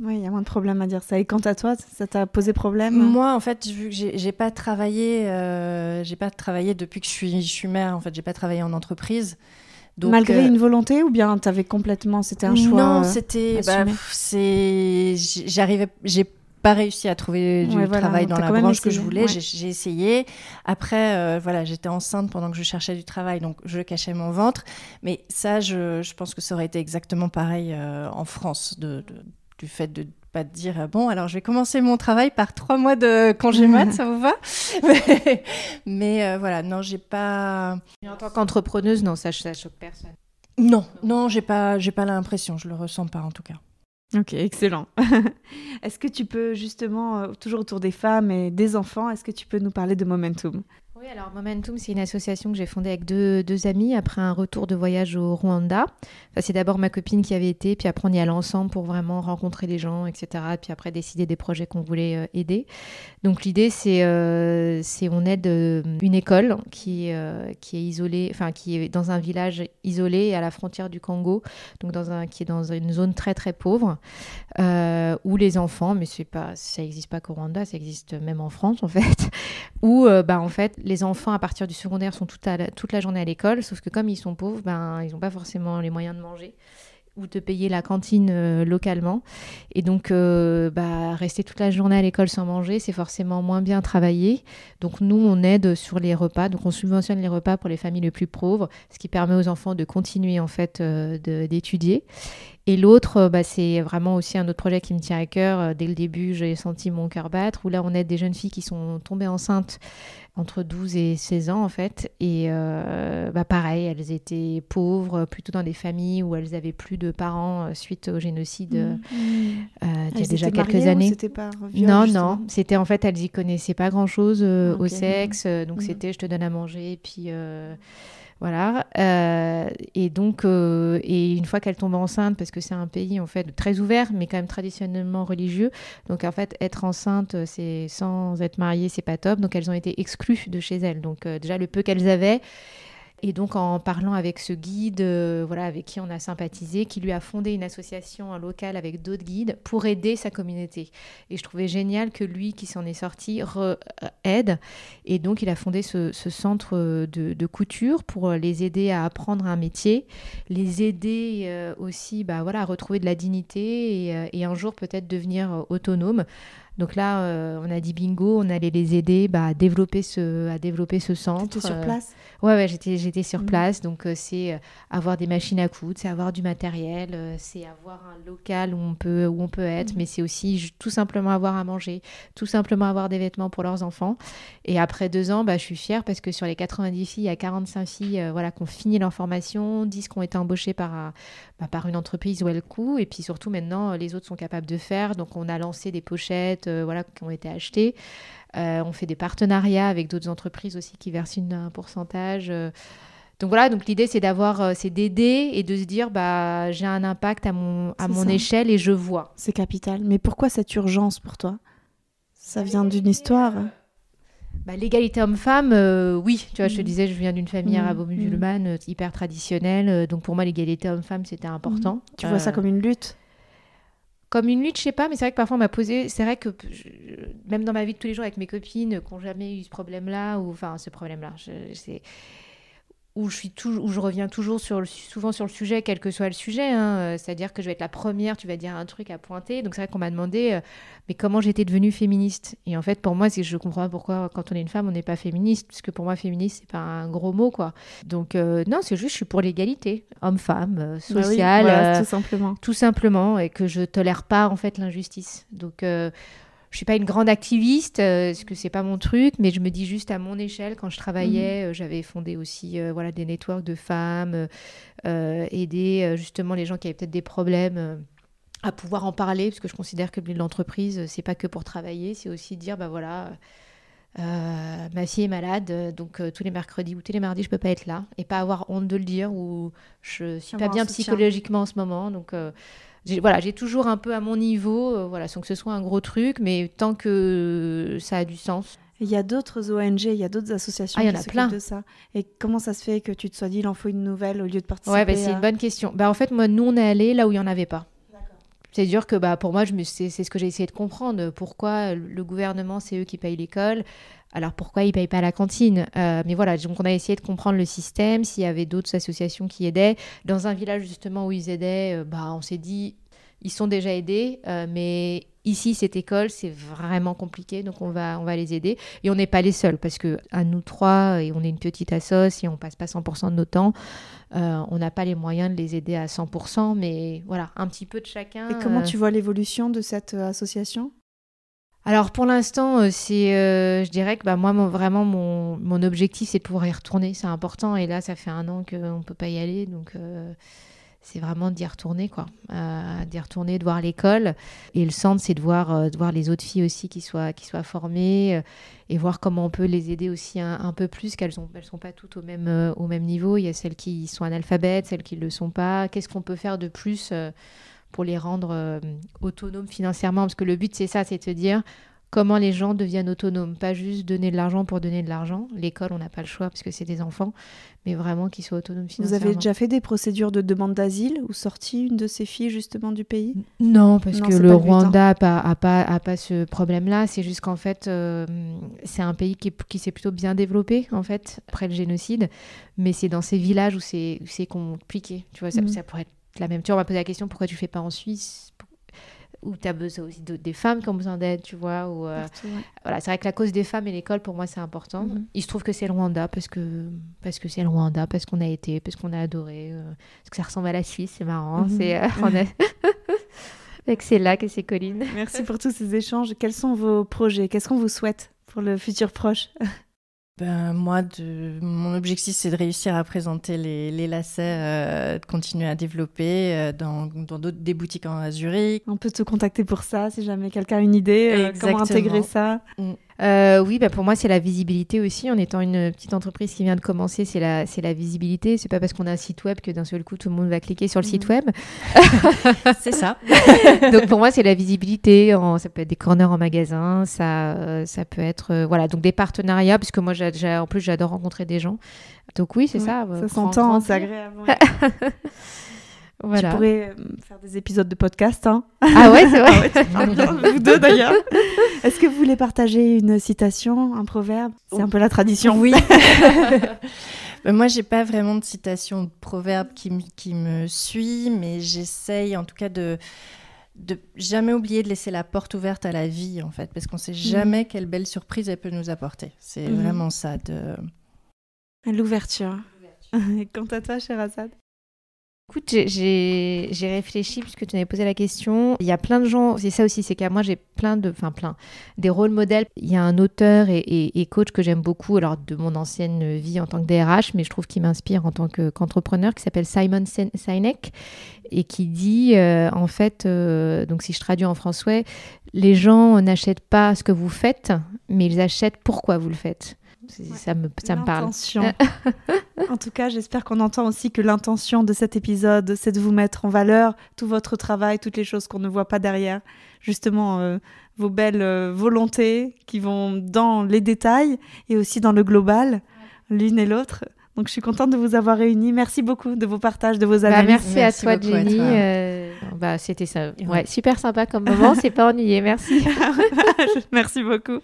Oui, il y a moins de problèmes à dire ça. Et quant à toi, ça t'a posé problème? Moi, en fait, vu que j'ai pas travaillé depuis que je suis mère. En fait, j'ai pas travaillé en entreprise. Donc, malgré une volonté ou bien t'avais complètement, c'était un choix? Non, c'était, j'ai pas réussi à trouver du travail dans la branche que je voulais. J'ai essayé. Après, j'étais enceinte pendant que je cherchais du travail, donc je cachais mon ventre. Mais ça, je pense que ça aurait été exactement pareil en France, du fait de pas te dire alors je vais commencer mon travail par 3 mois de congé mat, ça vous va? Mais non, j'ai pas. Et en tant qu'entrepreneuse, non, ça choque personne. Non, j'ai pas l'impression, je le ressens pas en tout cas. Ok, excellent. Est-ce que tu peux justement, toujours autour des femmes et des enfants, est-ce que tu peux nous parler de Momentum? Oui, alors Momentum, c'est une association que j'ai fondée avec deux amis après un retour de voyage au Rwanda. Enfin, c'est d'abord ma copine qui avait été, puis après on y allait ensemble pour vraiment rencontrer les gens, etc. Puis après décider des projets qu'on voulait aider. Donc l'idée, c'est on aide une école qui est isolée, enfin qui est dans un village isolé à la frontière du Congo, donc qui est dans une zone très très pauvre, où les enfants, mais ça n'existe pas qu'au Rwanda, ça existe même en France en fait, où en fait les enfants à partir du secondaire sont toute la journée à l'école, sauf que comme ils sont pauvres, ils n'ont pas forcément les moyens de manger ou de payer la cantine localement. Et donc, rester toute la journée à l'école sans manger, c'est forcément moins bien travaillé. Donc, nous, on aide sur les repas. Donc, on subventionne les repas pour les familles les plus pauvres, ce qui permet aux enfants de continuer, en fait, d'étudier. Et l'autre, c'est vraiment aussi un autre projet qui me tient à cœur. Dès le début, j'ai senti mon cœur battre, où là, on aide des jeunes filles qui sont tombées enceintes entre 12 et 16 ans, en fait. Et pareil, elles étaient pauvres, plutôt dans des familles où elles n'avaient plus de parents suite au génocide il y a déjà quelques années. C'était pas viol, non. C'était en fait, elles n'y connaissaient pas grand-chose au sexe. Donc, c'était je te donne à manger, puis... Voilà, et donc, et une fois qu'elle tombe enceinte, parce que c'est un pays en fait très ouvert, mais quand même traditionnellement religieux, donc en fait être enceinte, c'est sans être mariée, c'est pas top, donc elles ont été exclues de chez elles. Donc déjà le peu qu'elles avaient, Et donc, en parlant avec ce guide, avec qui on a sympathisé, qui lui a fondé une association locale avec d'autres guides pour aider sa communauté. Et je trouvais génial que lui, qui s'en est sorti, aide. Et donc, il a fondé ce centre de couture pour les aider à apprendre un métier, les aider aussi à retrouver de la dignité et un jour peut-être devenir autonome. Donc là, on a dit bingo, on allait les aider à développer ce centre. T'étais sur place ? Ouais, j'étais sur place. Donc, c'est avoir des machines à coudre, c'est avoir du matériel, c'est avoir un local où on peut être, mais c'est aussi tout simplement avoir à manger, tout simplement avoir des vêtements pour leurs enfants. Et après 2 ans, je suis fière parce que sur les 90 filles, il y a 45 filles qui ont fini leur formation, 10 qui ont été embauchées par une entreprise Wellcook. Et puis surtout, maintenant, les autres sont capables de faire. Donc, on a lancé des pochettes qui ont été achetées. On fait des partenariats avec d'autres entreprises aussi qui versent un pourcentage. Donc l'idée, c'est d'aider et de se dire j'ai un impact à mon échelle et je vois. C'est capital. Mais pourquoi cette urgence pour toi ? Ça vient d'une histoire ? L'égalité homme-femme, oui. Tu vois, je te disais, je viens d'une famille arabo-musulmane hyper traditionnelle. Donc pour moi, l'égalité homme-femme, c'était important. Tu vois ça comme une lutte ? Comme une lutte, je sais pas, mais c'est vrai que parfois on m'a posé, c'est vrai que même dans ma vie de tous les jours avec mes copines qui n'ont jamais eu ce problème-là, où je reviens souvent sur le sujet, quel que soit le sujet, hein. C'est-à-dire que je vais être la première, tu vas dire un truc à pointer. Donc c'est vrai qu'on m'a demandé mais comment j'étais devenue féministe. Et en fait, pour moi, je comprends pas pourquoi quand on est une femme, on n'est pas féministe, parce que pour moi, féministe, c'est pas un gros mot, quoi. Donc non, c'est juste, je suis pour l'égalité, homme-femme, sociale, tout simplement. Tout simplement, et que je tolère pas en fait l'injustice. Donc je suis pas une grande activiste, parce que c'est pas mon truc, mais je me dis juste à mon échelle, quand je travaillais, j'avais fondé aussi des networks de femmes, aider justement les gens qui avaient peut-être des problèmes à pouvoir en parler, parce que je considère que l'entreprise, c'est pas que pour travailler, c'est aussi dire ma fille est malade, donc tous les mercredis ou tous les mardis, je peux pas être là, et pas avoir honte de le dire, ou je suis pas bien psychologiquement en ce moment, donc j'ai toujours un peu à mon niveau, sans que ce soit un gros truc, mais tant que ça a du sens. Il y a d'autres ONG, il y a d'autres associations qui s'occupent de ça. Et comment ça se fait que tu te sois dit, il en faut une nouvelle au lieu de participer c'est une bonne question. En fait, nous, on est allés là où il n'y en avait pas. C'est dur que pour moi, c'est ce que j'ai essayé de comprendre. Pourquoi le gouvernement, c'est eux qui payent l'école ? Alors pourquoi ils ne payent pas la cantine ? Mais voilà, donc on a essayé de comprendre le système, s'il y avait d'autres associations qui aidaient. Dans un village justement où ils aidaient, on s'est dit, ils sont déjà aidés, mais ici, cette école, c'est vraiment compliqué, donc on va les aider. Et on n'est pas les seuls, parce qu'à nous 3, et on est une petite assoce, et on ne passe pas 100% de nos temps, on n'a pas les moyens de les aider à 100%, mais voilà, un petit peu de chacun. Et comment tu vois l'évolution de cette association ? Alors pour l'instant, je dirais que moi, vraiment, mon objectif, c'est de pouvoir y retourner, c'est important. Et là, ça fait 1 an qu'on ne peut pas y aller, donc c'est vraiment d'y retourner, quoi. D'y retourner, de voir l'école. Et le centre, c'est de voir les autres filles aussi qui soient formées et voir comment on peut les aider aussi un peu plus, qu'elles sont pas toutes au même niveau. Il y a celles qui sont analphabètes, celles qui ne le sont pas. Qu'est-ce qu'on peut faire de plus pour les rendre autonomes financièrement, parce que le but, c'est ça, c'est de se dire comment les gens deviennent autonomes, pas juste donner de l'argent pour donner de l'argent. L'école, on n'a pas le choix parce que c'est des enfants, mais vraiment qu'ils soient autonomes financièrement. Vous avez déjà fait des procédures de demande d'asile ou sorti une de ces filles justement du pays ? Non, parce que le Rwanda a pas ce problème-là. C'est juste qu'en fait, c'est un pays qui s'est plutôt bien développé, en fait, après le génocide, mais c'est dans ces villages où c'est compliqué. Tu vois, ça pourrait être la même. Tu vois, on m'a posé la question, pourquoi tu fais pas en Suisse, où tu as besoin aussi des femmes qui ont besoin d'aide, tu vois. Voilà, c'est vrai que la cause des femmes et l'école, pour moi, c'est important. Il se trouve que c'est le Rwanda, parce que c'est le Rwanda, parce qu'on a été, parce qu'on a adoré, parce que ça ressemble à la Suisse, c'est marrant. Avec ces lacs et ces collines. Merci pour tous ces échanges. Quels sont vos projets ? Qu'est-ce qu'on vous souhaite pour le futur proche ? Moi, mon objectif, c'est de réussir à présenter les lacets, de continuer à développer dans des boutiques à Zurich. On peut te contacter pour ça, si jamais quelqu'un a une idée, comment intégrer ça. Oui, pour moi, c'est la visibilité aussi. En étant une petite entreprise qui vient de commencer, c'est la visibilité. C'est pas parce qu'on a un site web que d'un seul coup, tout le monde va cliquer sur le site web. C'est ça. Donc, pour moi, c'est la visibilité. Ça peut être des corners en magasin. Ça peut être... voilà, donc des partenariats, parce que moi, en plus, j'adore rencontrer des gens. Donc oui, c'est ça. Ça s'entend, c'est agréable. Ouais. Voilà. Tu pourrais faire des épisodes de podcast. Hein. Ah ouais, c'est vrai. Tu parles bien, vous deux d'ailleurs. Est-ce que vous voulez partager une citation, un proverbe ? C'est un peu la tradition. Oui. Moi, j'ai pas vraiment de citation de proverbe qui me suit, mais j'essaye en tout cas de jamais oublier de laisser la porte ouverte à la vie, en fait, parce qu'on sait jamais quelle belle surprise elle peut nous apporter. C'est vraiment ça. L'ouverture. Et quant à toi, Sherazade ? Écoute, j'ai réfléchi puisque tu m'avais posé la question. Il y a plein de gens, c'est ça aussi, c'est qu'à moi j'ai plein, des rôles modèles. Il y a un auteur et coach que j'aime beaucoup, alors de mon ancienne vie en tant que DRH, mais je trouve qu'il m'inspire en tant qu'entrepreneur, qui s'appelle Simon Sinek et qui dit, en fait, donc si je traduis en français, les gens n'achètent pas ce que vous faites, mais ils achètent pourquoi vous le faites. Ça me parle. En tout cas, j'espère qu'on entend aussi que l'intention de cet épisode, c'est de vous mettre en valeur tout votre travail, toutes les choses qu'on ne voit pas derrière. Justement, vos belles volontés qui vont dans les détails et aussi dans le global, l'une et l'autre. Donc, je suis contente de vous avoir réunis. Merci beaucoup de vos partages, de vos analyses. Merci à toi, Jenny. C'était ça. Ouais, super sympa comme moment. C'est pas ennuyé. Merci. Merci beaucoup.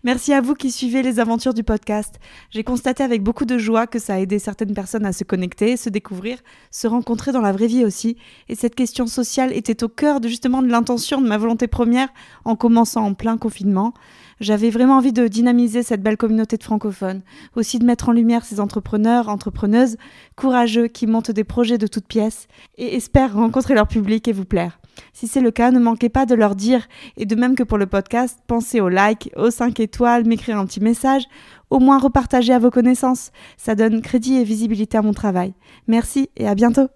Merci à vous qui suivez les aventures du podcast. J'ai constaté avec beaucoup de joie que ça a aidé certaines personnes à se connecter, se découvrir, se rencontrer dans la vraie vie aussi. Et cette question sociale était au cœur de l'intention de ma volonté première en commençant en plein confinement. J'avais vraiment envie de dynamiser cette belle communauté de francophones, aussi de mettre en lumière ces entrepreneurs, entrepreneuses, courageux qui montent des projets de toutes pièces et espèrent rencontrer leur public et vous plaire. Si c'est le cas, ne manquez pas de leur dire, et de même que pour le podcast, pensez au like, aux 5 étoiles, m'écrire un petit message, au moins repartager à vos connaissances. Ça donne crédit et visibilité à mon travail. Merci et à bientôt.